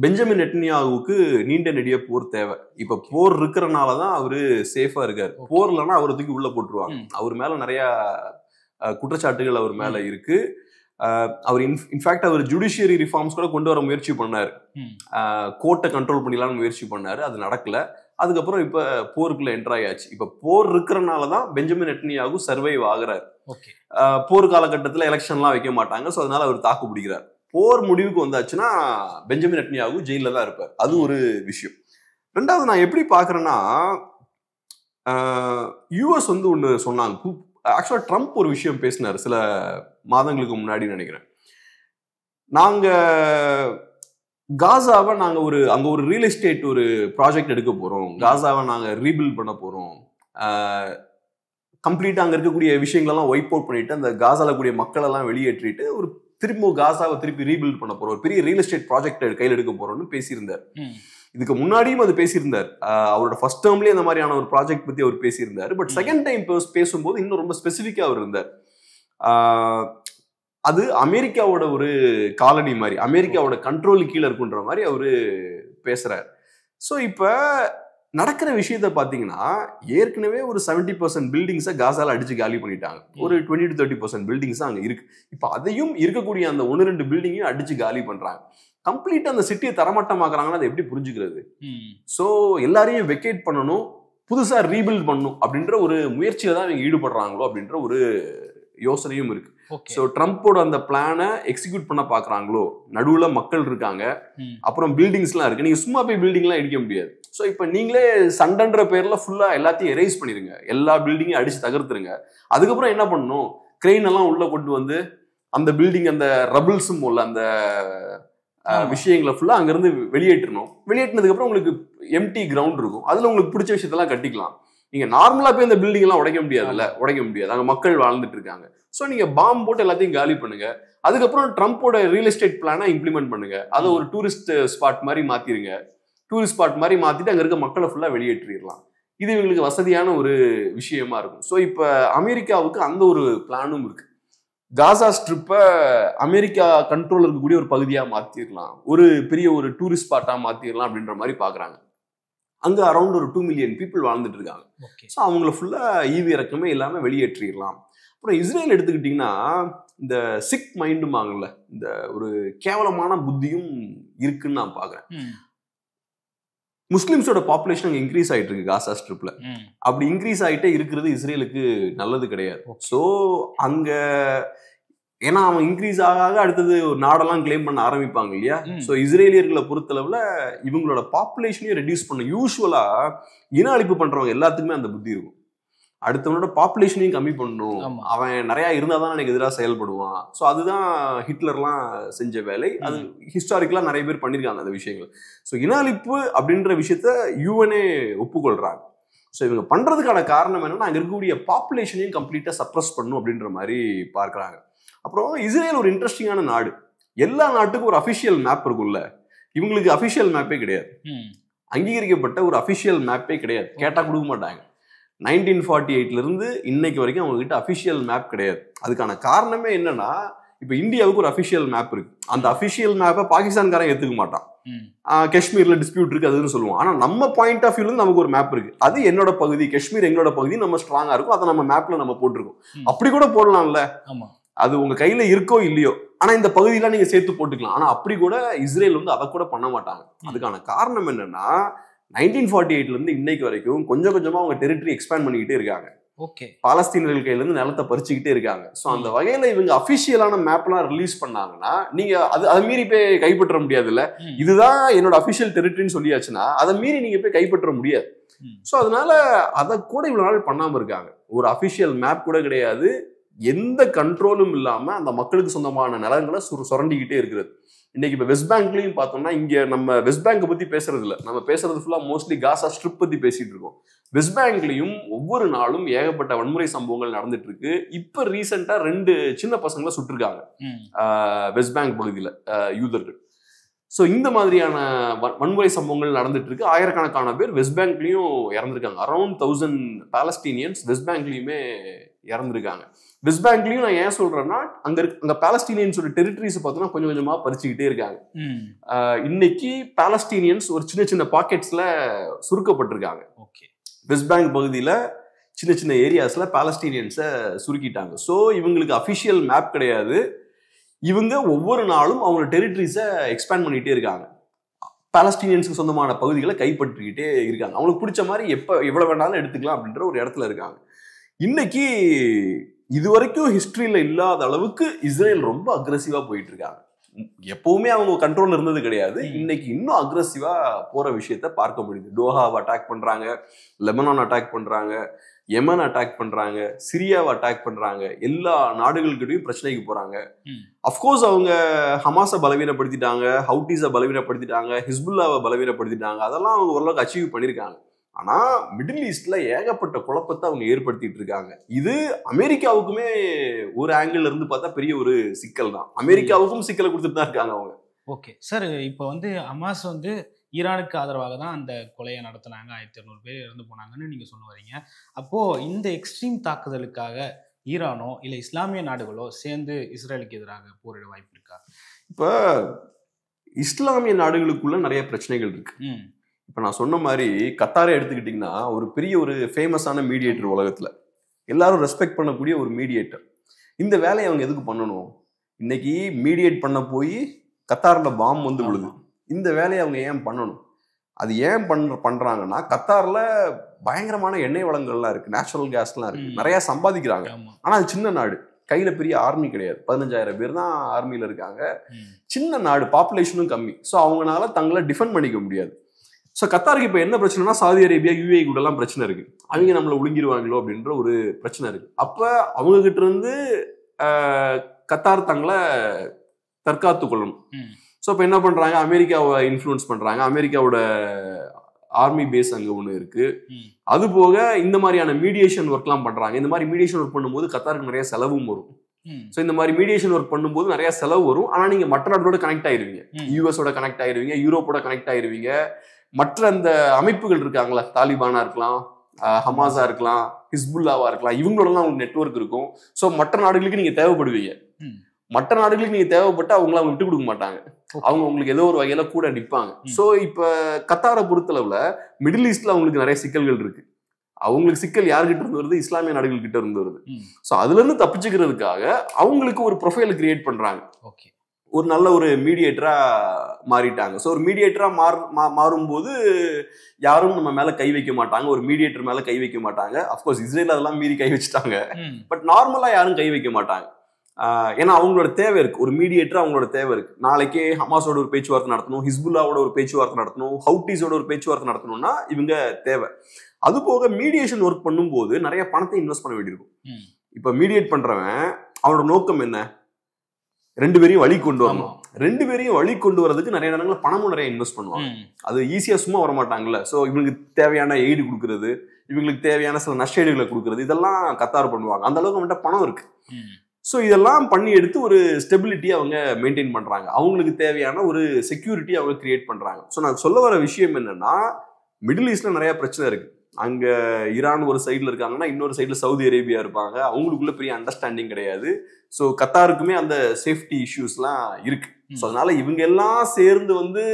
பெஞ்சமின் நெட்டன்யாஹுவுக்கு நீண்ட நெடிய போர் தேவை. இப்ப போர் இருக்கிறனாலதான் அவரு சேஃபா இருக்காரு. போர் இல்லைன்னா அவரை தூக்கி உள்ள போட்டுருவாங்க. அவர் மேல நிறைய குற்றச்சாட்டுகள் அவர் மேல இருக்கு. அவர் இன்ஃபேக்ட் அவர் ஜுடிஷியரி ரிஃபார்ம்ஸ் கூட கொண்டு வர முயற்சி பண்ணாரு, கோர்ட்டை கண்ட்ரோல் பண்ணிடலாம்னு முயற்சி பண்ணாரு, அது நடக்கல. அதுக்கப்புறம் இப்ப போருக்குள்ள என்டர் ஆயாச்சு. இப்ப போர் இருக்கிறனாலதான் பெஞ்சமின் நெட்டன்யாஹு சர்வைவ் ஆகுறாரு. போர் காலகட்டத்தில் எலெக்ஷன்லாம் வைக்க மாட்டாங்க, ஸோ அதனால அவர் தாக்கு பிடிக்கிறார். போர் முடிவுக்கு வந்தாச்சுன்னா பெஞ்சமின் நெட்டன்யாஹு ஜெயில தான் இருப்பார். அது ஒரு விஷயம். ரெண்டாவது நான் எப்படி பாக்குறேன்னா, யூஎஸ் ஒண்ணு சொன்னாங்க. ஆக்சுவலா ட்ரம்ப் ஒரு விஷயம் பேசினார் சில மாதங்களுக்கு முன்னாடி நினைக்கிறேன். நாங்க காசாவை அங்க ஒரு ரியல் எஸ்டேட் ஒரு ப்ராஜெக்ட் எடுக்க போறோம், காசாவை நாங்க ரீபில்ட் பண்ண போறோம், கம்ப்ளீட்டா அங்க இருக்கக்கூடிய விஷயங்களெல்லாம் ஒய்ப் அவுட் பண்ணிட்டு அந்த காசால கூடிய மக்கள் எல்லாம் வெளியேற்றிட்டு ஒரு காசாவை திருப்பி ரீபில்ட் பண்ண போறோம், ஒரு பெரிய ரியல் எஸ்டேட் ப்ராஜெக்ட் கையில் எடுக்க போறோம்னு பேசியிருந்தார். இதுக்கு முன்னாடியும் அது பேசியிருந்தார். அவரோட ஃபர்ஸ்ட் டேர்ம்லயே அந்த மாதிரியான ஒரு ப்ராஜெக்ட் பத்தி அவர் பேசியிருந்தார். பட் செகண்ட் டைம் பேசும்போது இன்னும் ரொம்ப ஸ்பெசிஃபிக்கா அவர் இருந்தார். அது அமெரிக்காவோட ஒரு காலனி மாதிரி, அமெரிக்காவோட கண்ட்ரோல் கீழே இருக்குன்ற மாதிரி அவரு பேசுறாரு. ஸோ இப்ப நடக்கிற விஷயத்த பாத்தீங்கன்னா, ஏற்கனவே ஒரு 70% பில்டிங்ஸை காசால அடிச்சு காலி பண்ணிட்டாங்க. ஒரு 20 to 30% பில்டிங்ஸ் அங்க இருக்கு. இப்ப அதையும் இருக்கக்கூடிய அந்த 1-2 பில்டிங்கையும் அடிச்சு காலி பண்றாங்க. கம்ப்ளீட்டா அந்த சிட்டியை தரமட்டமாக்குறாங்கன்னா அதை எப்படி புரிஞ்சுக்கிறது? சோ எல்லாரையும் வெக்கேட் பண்ணணும், புதுசா ரீபில்ட் பண்ணணும் அப்படின்ற ஒரு முயற்சியில தான் இவங்க ஈடுபடுறாங்களோ அப்படின்ற ஒரு யோசனையும் இருக்கு. ஸோ ட்ரம்ப்போட அந்த பிளானை எக்ஸிக்யூட் பண்ண பாக்குறாங்களோ, நடுவுல மக்கள் இருக்காங்க, அப்புறம் பில்டிங்ஸ்லாம் இருக்கு, நீங்க சும்மா போய் பில்டிங்லாம் இடிக்க முடியாது. ஸோ இப்போ நீங்களே சண்டைன்ற பேர்ல ஃபுல்லா எல்லாத்தையும் எரேஸ் பண்ணிருங்க, எல்லா பில்டிங்கையும் அடிச்சு தகர்த்துருங்க. அதுக்கப்புறம் என்ன பண்ணணும், கிரெயின் எல்லாம் உள்ள கொண்டு வந்து அந்த பில்டிங் அந்த ரபிள்ஸும் போல அந்த விஷயங்களை ஃபுல்லா அங்கிருந்து வெளியேற்றணும். வெளியேற்றினதுக்கு அப்புறம் உங்களுக்கு எம்டி கிரவுண்ட் இருக்கும், அதுல உங்களுக்கு பிடிச்ச விஷயத்தெல்லாம் கட்டிக்கலாம். நீங்க நார்மலா போய் இந்த பில்டிங் எல்லாம் உடைக்க முடியாது, அங்க மக்கள் வாழ்ந்துட்டு இருக்காங்க. ஸோ நீங்க பாம்பு போட்டு எல்லாத்தையும் காலி பண்ணுங்க. அதுக்கப்புறம் ட்ரம்ப்போட ரியல் எஸ்டேட் பிளானை இம்ப்ளிமெண்ட் பண்ணுங்க. அதை ஒரு டூரிஸ்ட் ஸ்பாட் மாதிரி மாத்திருங்க. டூரிஸ்ட் ஸ்பாட் மாதிரி மாத்திட்டு அங்க இருக்க மக்களை ஃபுல்லா வெளியேற்றிடலாம். இது இவங்களுக்கு வசதியான ஒரு விஷயமா இருக்கும். ஸோ இப்ப அமெரிக்காவுக்கு அந்த ஒரு பிளானும் இருக்கு. காசா ஸ்ட்ரிப்பை அமெரிக்கா கண்ட்ரோல் இருக்கக்கூடிய ஒரு பகுதியா மாத்திரலாம், ஒரு பெரிய ஒரு டூரிஸ்ட் ஸ்பாட்டா மாத்திரலாம் அப்படின்ற மாதிரி பாக்குறாங்க. அங்க அரௌண்ட் ஒரு 2 மில்லியன் பீப்புள் வாழ்ந்துட்டு இருக்காங்க. ஸோ அவங்கள ஃபுல்லா ஈவி இறக்கமே இல்லாம வெளியேற்றிடலாம். அப்புறம் இஸ்ரேல் எடுத்துக்கிட்டீங்கன்னா இந்த சிக் மைண்டுமாங்கல்ல, இந்த ஒரு கேவலமான புத்தியும் இருக்குன்னு நான் பாக்குறேன். முஸ்லிம்ஸோட பாப்புலேஷன் அங்கே இன்க்ரீஸ் ஆகிட்டு இருக்கு காசா ஸ்ட்ரிப்ல. அப்படி இன்க்ரீஸ் ஆகிட்டே இருக்கிறது இஸ்ரேலுக்கு நல்லது கிடையாது. ஸோ அங்க ஏன்னா அவன் இன்க்ரீஸ் ஆக அடுத்தது ஒரு நாடெல்லாம் கிளைம் பண்ண ஆரம்பிப்பாங்க இல்லையா. ஸோ இஸ்ரேலியர்களை பொறுத்தளவுல இவங்களோட பாப்புலேஷனையும் ரெடியூஸ் பண்ண, யூஸ்வலா இன அழிப்பு பண்றவங்க எல்லாத்துக்குமே அந்த புத்தி இருக்கும். அடுத்தவனோட பாப்புலேஷனையும் கம்மி பண்ணணும், அவன் நிறைய இருந்தாதான் எனக்கு எதிராக செயல்படுவான். ஸோ அதுதான் ஹிட்லர்லாம் செஞ்ச வேலை. அது ஹிஸ்டாரிக்கலா நிறைய பேர் பண்ணியிருக்காங்க அந்த விஷயங்கள். ஸோ இன அழிப்பு அப்படின்ற விஷயத்த யூஎனே ஒப்புக்கொள்றாங்க. ஸோ இவங்க பண்றதுக்கான காரணம் என்னன்னா அங்க இருக்கக்கூடிய பாப்புலேஷனையும் கம்ப்ளீட்டா சப்ரஸ் பண்ணும் அப்படின்ற மாதிரி பார்க்கறாங்க. அப்புறம் இஸ்ரேல் ஒரு இன்ட்ரெஸ்டிங்கான நாடு. எல்லா நாட்டுக்கும் ஒரு அபிஷியல் மேப் இருக்கும்ல, இவங்களுக்கு அபிஷியல் மேப்பே கிடையாது. அங்கீகரிக்கப்பட்ட ஒரு அபிஷியல் மேப்பே கிடையாது, கேட்டா கொடுக்க மாட்டாங்க. 1948 இருந்து இன்னைக்கு வரைக்கும் அவங்க கிட்ட அபிஷியல் மேப் கிடையாது. அதுக்கான காரணமே என்னன்னா, இப்ப இந்தியாவுக்கு ஒரு அபிஷியல் மேப் இருக்கு, அந்த அபிஷியல் மேப்பை பாகிஸ்தான்காரன் ஏத்துக்க மாட்டான். காஷ்மீர்ல டிஸ்பியூட் இருக்கு அதுன்னு சொல்லுவோம். ஆனா நம்ம பாயிண்ட் ஆஃப் வியூல நமக்கு ஒரு மேப் இருக்கு, அது என்னோட பகுதி, காஷ்மீர் எங்களோட பகுதி, நம்ம ஸ்ட்ராங்கா இருக்கும், அதை நம்ம மேப்ல நம்ம போட்டிருக்கோம். அப்படி கூட போடலாம்ல, அது உங்க கையில இருக்கோ இல்லையோ, ஆனா இந்த பகுதியெல்லாம் நீங்க சேர்த்து போட்டுக்கலாம். ஆனா அப்படி கூட இஸ்ரேல் வந்து அதை கூட பண்ண மாட்டாங்க. அதுக்கான காரணம் என்னன்னா 1948 இருந்து இன்னைக்கு வரைக்கும் கொஞ்சம் கொஞ்சமா அவங்க டெரிட்டரி எக்ஸ்பேண்ட் பண்ணிக்கிட்டே இருக்காங்க. பாலஸ்தீனர்கள் கையில இருந்து நிலத்தை பறிச்சுக்கிட்டே இருக்காங்க. சோ அந்த வகையில இவங்க அபிஷியலான மேப்லாம் ரிலீஸ் பண்ணாங்கன்னா நீங்க அதை மீறி போய் கைப்பற்ற முடியாது இல்ல. இதுதான் என்னோட அபிஷியல் டெரிட்டரின்னு சொல்லியாச்சுன்னா அதை மீறி நீங்க போய் கைப்பற்ற முடியாது. சோ அதனால அதை கூட இவ்வளவு நாள் பண்ணாம இருக்காங்க. ஒரு அபிஷியல் மேப் கூட கிடையாது, எந்த கண்ட்ரோலும் இல்லாம அந்த மக்களுக்கு சொந்தமான நிலங்களை சுரண்டிக்கிட்டே இருக்கிறது. இன்னைக்கு இப்ப வெஸ்ட் பேங்க்லயும் பார்த்தோம்னா, இங்க நம்ம வெஸ்ட் பேங்கை பத்தி பேசுறது இல்ல, நம்ம பேசுறது ஃபுல்லா மோஸ்ட்லி காசா ஸ்ட்ரிப் பத்தி பேசிட்டு இருக்கோம். வெஸ்ட் பேங்க்லயும் ஒவ்வொரு நாளும் ஏகப்பட்ட வன்முறை சம்பவங்கள் நடந்துட்டு இருக்கு. இப்ப ரீசெண்டா 2 சின்ன பசங்களை சுட்டிருக்காங்க வெஸ்ட் பேங்க் பகுதியில யூதர்கள். சோ இந்த மாதிரியான வன்முறை சம்பவங்கள் நடந்துட்டு இருக்கு. ஆயிரக்கணக்கான பேர் வெஸ்ட் பேங்க்லயும் இறந்திருக்காங்க. அரௌண்ட் 1000 பாலஸ்தீனியன்ஸ் வெஸ்ட் பேங்க்லயுமே இறந்திருக்காங்க. வெஸ்ட் பேங்க்லயும் நான் ஏன் சொல்றேன்னா, அங்க பாலஸ்தீனியன்ஸோட டெரிட்டரிஸ் பார்த்தோம்னா கொஞ்சம் கொஞ்சமா பறிச்சுக்கிட்டே இருக்காங்க. இன்னைக்கு பாலஸ்தீனியன்ஸ் ஒரு சின்ன சின்ன பாக்கெட்ஸ்ல சுருக்கப்பட்டிருக்காங்க. வெஸ்ட் பேங்க் பகுதியில சின்ன சின்ன ஏரியாஸ்ல பாலஸ்தீனியன்ஸை சுருக்கிட்டாங்க. ஸோ இவங்களுக்கு அபிஷியல் மேப் கிடையாது. இவங்க ஒவ்வொரு நாளும் அவங்க டெரிட்டரிஸை எக்ஸ்பேண்ட் பண்ணிட்டே இருக்காங்க. பாலஸ்தீனியன்ஸுக்கு சொந்தமான பகுதிகளை கைப்பற்றிக்கிட்டே இருக்காங்க. அவங்களுக்கு பிடிச்ச மாதிரி எவ்வளவு வேணாலும் எடுத்துக்கலாம் அப்படின்ற ஒரு இடத்துல இருக்காங்க. இன்னைக்கு இதுவரைக்கும் ஹிஸ்டரியில இல்லாத அளவுக்கு இஸ்ரேல் ரொம்ப அக்ரெசிவா போயிட்டு இருக்காங்க. எப்பவுமே அவங்க கண்ட்ரோல் இருந்தது கிடையாது, இன்னைக்கு இன்னும் அக்ரெசிவா போற விஷயத்த பார்க்க முடியுது. டோஹாவை அட்டாக் பண்றாங்க, லெபனான் அட்டாக் பண்றாங்க, யெமன் அட்டாக் பண்றாங்க, சிரியாவை அட்டாக் பண்றாங்க, எல்லா நாடுகள்கிட்டையும் பிரச்சனைக்கு போறாங்க. அப்கோர்ஸ் அவங்க ஹமாஸை பலவீனப்படுத்திட்டாங்க, ஹவுட்டிஸை பலவீனப்படுத்திட்டாங்க, ஹிஸ்புல்லாவை பலவீனப்படுத்திட்டாங்க, அதெல்லாம் அவங்க ஓரளவுக்கு அச்சீவ் பண்ணியிருக்காங்க. ஆனா மிடில் ஈஸ்ட்ல ஏகப்பட்ட குழப்பத்தை அவங்க ஏற்படுத்திட்டு இருக்காங்க. இது அமெரிக்காவுக்குமே ஒரு ஆங்கிள் இருந்து பார்த்தா பெரிய ஒரு சிக்கல் தான். அமெரிக்காவுக்கும் சிக்கலை கொடுத்துட்டு தான் இருக்காங்க அவங்க. ஓகே சார், இப்போ ஹமாஸ் ஈரானுக்கு ஆதரவாக தான் அந்த கொலையை நடத்தினாங்க, 1200 பேர் இறந்து போனாங்கன்னு நீங்க சொல்ல வரீங்க. அப்போ இந்த எக்ஸ்ட்ரீம் தாக்குதலுக்காக ஈரானோ இல்ல இஸ்லாமிய நாடுகளோ சேர்ந்து இஸ்ரேலுக்கு எதிராக போரிட வாய்ப்பு இருக்கா? இப்ப இஸ்லாமிய நாடுகளுக்குள்ள நிறைய பிரச்சனைகள் இருக்கு. இப்ப நான் சொன்ன மாதிரி கத்தாரை எடுத்துக்கிட்டீங்கன்னா ஒரு பெரிய ஒரு ஃபேமஸான மீடியேட்டர், உலகத்துல எல்லாரும் ரெஸ்பெக்ட் பண்ணக்கூடிய ஒரு மீடியேட்டர். இந்த வேலையை அவங்க எதுக்கு பண்ணணும்? இன்னைக்கு மீடியேட் பண்ண போய் கத்தார்ல பாம்பு விழுது. இந்த வேலையை அவங்க ஏன் பண்ணணும்? அது ஏன் பண்றாங்கன்னா, கத்தார்ல பயங்கரமான எண்ணெய் வளங்கள்லாம் இருக்கு, நேச்சுரல் கேஸ்லாம் இருக்கு, நிறைய சம்பாதிக்கிறாங்க. ஆனா அது சின்ன நாடு, கையில பெரிய ஆர்மி கிடையாது, 15,000 பேர் தான் ஆர்மியில இருக்காங்க. சின்ன நாடு, பாப்புலேஷனும் கம்மி. ஸோ அவங்களால தங்களை டிஃபெண்ட் பண்ணிக்க முடியாது. ஸோ கத்தாருக்கு இப்போ என்ன பிரச்சனைனா, சவுதி அரேபியா, UAE கூட எல்லாம் பிரச்சனை இருக்கு. அவங்க நம்மளை ஒழுங்கிடுவாங்களோ அப்படின்ற ஒரு பிரச்சனை இருக்கு. அப்ப அவங்க கிட்ட இருந்து கத்தார் தங்களை தற்காத்து கொள்ளணும். ஸோ இப்போ என்ன பண்றாங்க, அமெரிக்காவை இன்ஃப்ளூயன்ஸ் பண்றாங்க. அமெரிக்காவோட ஆர்மி பேஸ் அங்கே ஒன்று இருக்கு. அது போக இந்த மாதிரியான மீடியேஷன் ஒர்க்லாம் பண்றாங்க. இந்த மாதிரி மீடியேஷன் ஒர்க் பண்ணும்போது கத்தாருக்கு நிறைய செலவும் வரும். ஸோ இந்த மாதிரி மீடியேஷன் ஒர்க் பண்ணும்போது நிறைய செலவு வரும். ஆனா நீங்க மற்ற நாட்டோட கனெக்ட் ஆயிருவீங்க, யூஎஸோட கனெக்ட் ஆயிருவீங்க, யூரோப்போட கனெக்ட் ஆயிருவீங்க. மற்ற அந்த அமைப்புகள் இருக்காங்களா, தாலிபானா இருக்கலாம், ஹமாஸா இருக்கலாம், ஹிஸ்புல்லாவா இருக்கலாம், இவங்களோடலாம் உங்களுக்கு நெட்வொர்க் இருக்கும். ஸோ மற்ற நாடுகளுக்கு நீங்க தேவைப்படுவீங்க. மற்ற நாடுகளுக்கு நீங்க தேவைப்பட்டு அவங்கள அவங்க விட்டு கொடுக்க மாட்டாங்க. அவங்க உங்களுக்கு ஏதோ ஒரு வகையில கூட நிற்பாங்க. ஸோ இப்ப கத்தாரை பொறுத்தளவுல மிடில் ஈஸ்ட்ல அவங்களுக்கு நிறைய சிக்கல்கள் இருக்கு. அவங்களுக்கு சிக்கல் யார்கிட்ட இருந்து வருது, இஸ்லாமிய நாடுகள் கிட்ட இருந்து வருது. ஸோ அதுல இருந்து தப்பிச்சுக்கிறதுக்காக அவங்களுக்கு ஒரு ப்ரொஃபைல் கிரியேட் பண்றாங்க. ஒரு நல்ல ஒரு மீடியேட்டரா மாறிட்டாங்க. ஸோ ஒரு மீடியேட்டரா மாறும்போது யாரும் நம்ம மேல கை வைக்க மாட்டாங்க, ஒரு மீடியேட்டர் மேல கை வைக்க மாட்டாங்க. அப்கோர்ஸ் இஸ்ரேல் அதெல்லாம் மீறி கை வச்சுட்டாங்க. பட் நார்மலா யாரும் கை வைக்க மாட்டாங்க. ஏன்னா அவங்களோட தேவை இருக்கு, ஒரு மீடியேட்டர் அவங்களோட தேவை இருக்கு. நாளைக்கே ஹமாஸோட ஒரு பேச்சுவார்த்தை நடத்தணும், ஹிஸ்புல்லாவோட ஒரு பேச்சுவார்த்தை நடத்தணும், ஹவுட்டிஸோட ஒரு பேச்சுவார்த்தை நடத்தணும்னா இவங்க தேவை. அது போக மீடியேஷன் ஒர்க் பண்ணும்போது நிறைய பணத்தை இன்வெஸ்ட் பண்ண வேண்டியிருக்கும். இப்ப மீடியேட் பண்றவன் அவனோட நோக்கம் என்ன, 2 பேரையும் வழி கொண்டு வரணும். 2 பேரையும் வழி கொண்டு வரதுக்கு நிறைய நேரங்களில் பணமும் நிறைய இன்வெஸ்ட் பண்ணுவாங்க. அது ஈஸியா சும்மா வர மாட்டாங்கல்ல. ஸோ இவங்களுக்கு தேவையான எய்டு கொடுக்கறது, இவங்களுக்கு தேவையான சில நஷ்டஈடுகளை கொடுக்கறது, இதெல்லாம் கத்தார் பண்ணுவாங்க. அந்த அளவுக்கு அவங்கள்ட்ட பணம் இருக்கு. ஸோ இதெல்லாம் பண்ணி எடுத்து ஒரு ஸ்டெபிலிட்டி அவங்க மெயின்டைன் பண்றாங்க. அவங்களுக்கு தேவையான ஒரு செக்யூரிட்டி அவங்க கிரியேட் பண்றாங்க. ஸோ நான் சொல்ல வர விஷயம் என்னன்னா, மிடில் ஈஸ்ட்ல நிறைய பிரச்சனை இருக்கு. அங்க ஈரான் ஒரு சைட்ல இருக்காங்கன்னா, இன்னொரு சைட்ல சவுதி அரேபியா இருப்பாங்க. அவங்களுக்குள்ள பெரிய அண்டர்ஸ்டாண்டிங் கிடையாது. ஸோ கத்தாருக்குமே அந்த சேஃப்டி இஷ்யூஸ்லாம் இருக்கு. ஸோ அதனால இவங்க எல்லாம் சேர்ந்து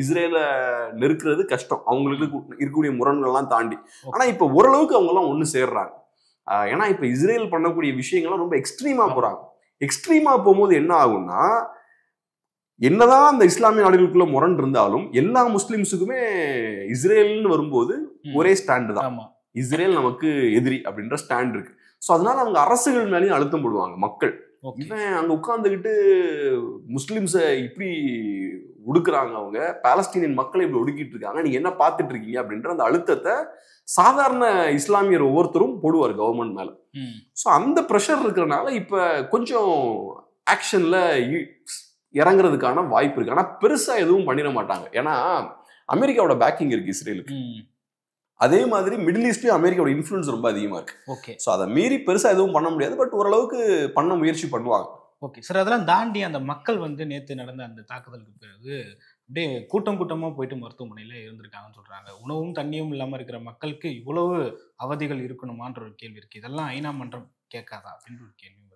இஸ்ரேலை நெருக்கிறது கஷ்டம், அவங்களுக்கு இருக்கக்கூடிய முரண்கள்லாம் தாண்டி. ஆனா இப்ப ஓரளவுக்கு அவங்க எல்லாம் ஒண்ணு சேர்றாங்க. ஏன்னா இப்ப இஸ்ரேல் பண்ணக்கூடிய விஷயங்கள்லாம் ரொம்ப எக்ஸ்ட்ரீமா போறாங்க. எக்ஸ்ட்ரீமா போகும்போது என்ன ஆகும்னா, என்னதான் அந்த இஸ்லாமிய நாடுகளுக்குள்ள முரண் இருந்தாலும் எல்லா முஸ்லிம்ஸுக்குமே இஸ்ரேல்னு வரும்போது ஒரே ஸ்டாண்டு தான், இஸ்ரேல் நமக்கு எதிரி அப்படின்ற ஸ்டாண்ட் இருக்கு. ஸோ அதனால அவங்க அரசுகள் மேலேயும் அழுத்தம் போடுவாங்க மக்கள். இவன் அங்க உட்கார்ந்துக்கிட்டு முஸ்லிம்ஸை இப்படி ஒடுக்குறாங்க, அவங்க பாலஸ்தீனியன் மக்களை இப்படி ஒடுக்கிட்டு இருக்காங்க, நீங்க என்ன பார்த்துட்டு இருக்கீங்க அப்படின்ற அந்த அழுத்தத்தை சாதாரண இஸ்லாமியர் ஒவ்வொருத்தரும் போடுவார் கவர்மெண்ட் மேல. ஸோ அந்த ப்ரெஷர் இருக்கிறனால இப்ப கொஞ்சம் ஆக்ஷன்ல இறங்குறதுக்கான வாய்ப்பு இருக்கு. ஆனா பெருசா எதுவும் பண்ணிட மாட்டாங்க, ஏன்னா அமெரிக்காவோட பேக்கிங் இருக்கு இஸ்ரேலுக்கு. அதே மாதிரி மிடில் ஈஸ்ட்லயும் அமெரிக்காவோட இன்ஃப்ளூயன்ஸ் ரொம்ப அதிகமா இருக்கு. ஓகே, ஸோ அதை மீறி பெருசா எதுவும் பண்ண முடியாது, பட் ஓரளவுக்கு பண்ண முயற்சி பண்ணுவாங்க. ஓகே சார், அதெல்லாம் தாண்டி அந்த மக்கள் நேற்று நடந்த அந்த தாக்குதலுக்கு பிறகு அப்படியே கூட்டம் கூட்டமா போயிட்டு மருத்துவமனையில இருந்திருக்காங்கன்னு சொல்றாங்க. உணவும் தண்ணியும் இல்லாம இருக்கிற மக்களுக்கு இவ்வளவு அவதிகள் இருக்கணுமான்ற ஒரு கேள்வி இருக்கு. இதெல்லாம் ஐநா மன்றம் கேட்காதா அப்படின்ற ஒரு கேள்வி இருக்கு.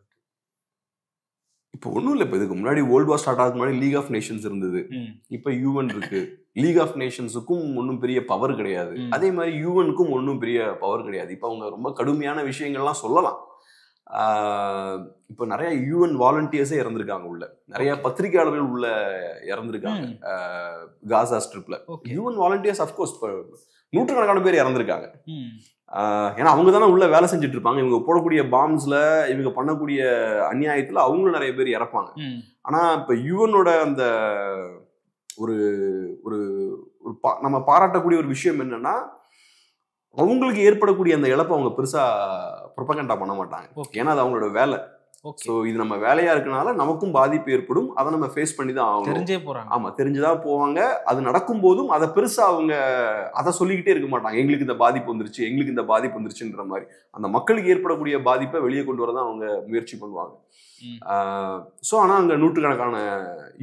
இப்போ ஒன்றும் இல்லை, இப்போ இதுக்கு முன்னாடி வேர்ல்ட் வார் ஸ்டார்ட் ஆகுது முன்னாடி லீக் ஆஃப் நேஷன்ஸ் இருந்தது. இப்போ யூஎன் இருக்கு. லீக் ஆஃப் நேஷன்ஸுக்கும் ஒன்றும் பெரிய பவர் கிடையாது, அதே மாதிரி யூஎனுக்கும் ஒன்றும் பெரிய பவர் கிடையாது. இப்போ அவங்க ரொம்ப கடுமையான விஷயங்கள்லாம் சொல்லலாம். இப்போ நிறைய யூஎன் வாலண்டியர்ஸே இறந்துருக்காங்க உள்ள, நிறைய பத்திரிகையாளர்கள் உள்ள இறந்துருக்காங்க காசா ஸ்ட்ரிப்ல. யூஎன் வாலண்டியர்ஸ் அஃப்கோர்ஸ் இப்போ நூற்றுக்கணக்கான பேர் இறந்துருக்காங்க. ஏன்னா அவங்க தானே உள்ள வேலை செஞ்சுட்டு இருப்பாங்க. இவங்க போடக்கூடிய பாம்ஸ்ல, இவங்க பண்ணக்கூடிய அநியாயத்துல அவங்களும் நிறைய பேர் இறப்பாங்க. ஆனா இப்ப யூஎனோட அந்த ஒரு ஒரு நம்ம பாராட்டக்கூடிய ஒரு விஷயம் என்னன்னா, அவங்களுக்கு ஏற்படக்கூடிய அந்த இழப்பை அவங்க பெருசா ப்ரொபகண்டா பண்ண மாட்டாங்க, ஏன்னா அது அவங்களோட வேலை. ஸோ இது நம்ம வேலையா இருக்கனால நமக்கும் பாதிப்பு ஏற்படும், அதை நம்ம ஃபேஸ் பண்ணி தான் ஆகணும். தெரிஞ்சே போறாங்க. ஆமா, தெரிஞ்சுதான் போவாங்க. அது நடக்கும் போதும் அதை பெருசா அவங்க அதை சொல்லிக்கிட்டே இருக்க மாட்டாங்க, எங்களுக்கு இந்த பாதிப்பு வந்துருச்சு, எங்களுக்கு இந்த பாதிப்பு வந்துருச்சுன்ற மாதிரி. அந்த மக்களுக்கு ஏற்படக்கூடிய பாதிப்பை வெளியே கொண்டு வரதான் அவங்க முயற்சி பண்ணுவாங்க. ஸோ ஆனால் அங்கே நூற்றுக்கணக்கான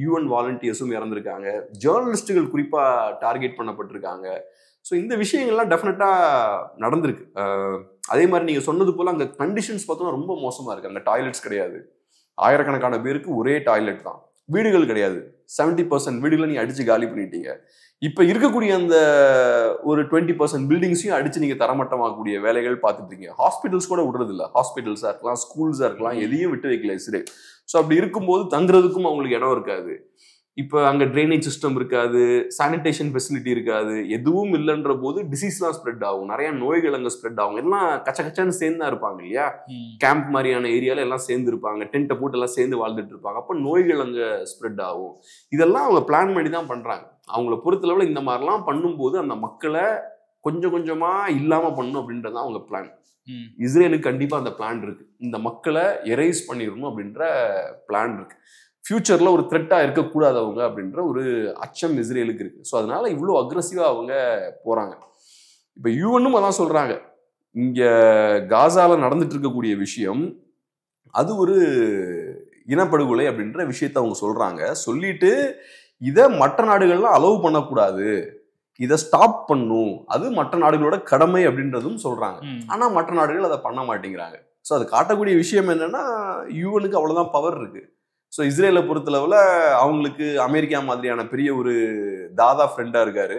யூஎன் வாலண்டியர்ஸும் இறந்துருக்காங்க, ஜேர்னலிஸ்டுகள் குறிப்பா டார்கெட் பண்ணப்பட்டிருக்காங்க. ஸோ இந்த விஷயங்கள்லாம் டெஃபினட்டாக நடந்திருக்கு. அதே மாதிரி நீங்கள் சொன்னது போல் அங்கே கண்டிஷன்ஸ் பார்த்தோம்னா ரொம்ப மோசமாக இருக்குது. அங்கே டாய்லெட்ஸ் கிடையாது, ஆயிரக்கணக்கான பேருக்கு ஒரே டாய்லெட் தான், வீடுகள் கிடையாது. 70% வீடுகளை நீங்கள் அடித்து காலி பண்ணிட்டீங்க. இப்போ இருக்கக்கூடிய அந்த ஒரு 20% பில்டிங்ஸையும் அடித்து நீங்கள் தரமட்டமாகக்கூடிய வேலைகள் பார்த்துட்டு இருக்கீங்க. ஹாஸ்பிட்டல்ஸ் கூட விடுறது இல்லை, ஹாஸ்பிட்டல்ஸாக இருக்கலாம், ஸ்கூல்ஸாக இருக்கலாம், எதையும் விட்டு வைக்கல இஸ்ரேல். ஸோ அப்படி இருக்கும்போது தங்குறதுக்கும் அவங்களுக்கு இடம் இருக்காது. இப்போ அங்கே ட்ரைனேஜ் சிஸ்டம் இருக்காது, சானிடேஷன் ஃபெசிலிட்டி இருக்காது, எதுவும் இல்லைன்ற போது டிசீஸ்லாம் ஸ்ப்ரெட் ஆகும், நிறைய நோய்கள் அங்கே ஸ்ப்ரெட் ஆகும். எல்லாம் கச்சன்னு சேர்ந்து தான் இருப்பாங்க இல்லையா, கேம்ப் மாதிரியான ஏரியாவில் எல்லாம் சேர்ந்து இருப்பாங்க, டென்ட்டை போட்டு எல்லாம் சேர்ந்து வாழ்ந்துட்டு இருப்பாங்க. அப்போ நோய்கள் அங்கே ஸ்ப்ரெட் ஆகும். இதெல்லாம் அவங்க பிளான் பண்ணி தான் பண்ணுறாங்க. அவங்கள பொறுத்தளவில் இந்த மாதிரிலாம் பண்ணும்போது அந்த மக்களை கொஞ்சம் கொஞ்சமாக இல்லாமல் பண்ணணும் அப்படின்றது தான் அவங்க பிளான். இஸ்ரேலுக்கு கண்டிப்பாக அந்த பிளான் இருக்கு, இந்த மக்களை எரேஸ் பண்ணிடணும் அப்படின்ற பிளான் இருக்கு. ஃபியூச்சர்ல ஒரு த்ரெட்டா இருக்கக்கூடாது அவங்க அப்படின்ற ஒரு அச்சம் இஸ்ரேலுக்கு இருக்கு. ஸோ அதனால இவ்வளோ அக்ரெசிவா அவங்க போறாங்க. இப்போ யூஎன்னும் அதான் சொல்றாங்க, இங்க காசால நடந்துட்டு இருக்கக்கூடிய விஷயம் அது ஒரு இனப்படுகொலை அப்படின்ற விஷயத்த அவங்க சொல்றாங்க. சொல்லிட்டு இதை மற்ற நாடுகள்லாம் அலோவ் பண்ணக்கூடாது, இதை ஸ்டாப் பண்ணும், அது மற்ற நாடுகளோட கடமை அப்படின்றதும் சொல்றாங்க. ஆனா மற்ற நாடுகள் அதை பண்ண மாட்டேங்கிறாங்க. ஸோ அது காட்டக்கூடிய விஷயம் என்னன்னா, யூஎனுக்கு அவ்வளவுதான் பவர் இருக்கு. ஸோ இஸ்ரேலை பொறுத்தளவில் அவங்களுக்கு அமெரிக்கா மாதிரியான பெரிய ஒரு தாதா ஃப்ரெண்டாக இருக்காரு.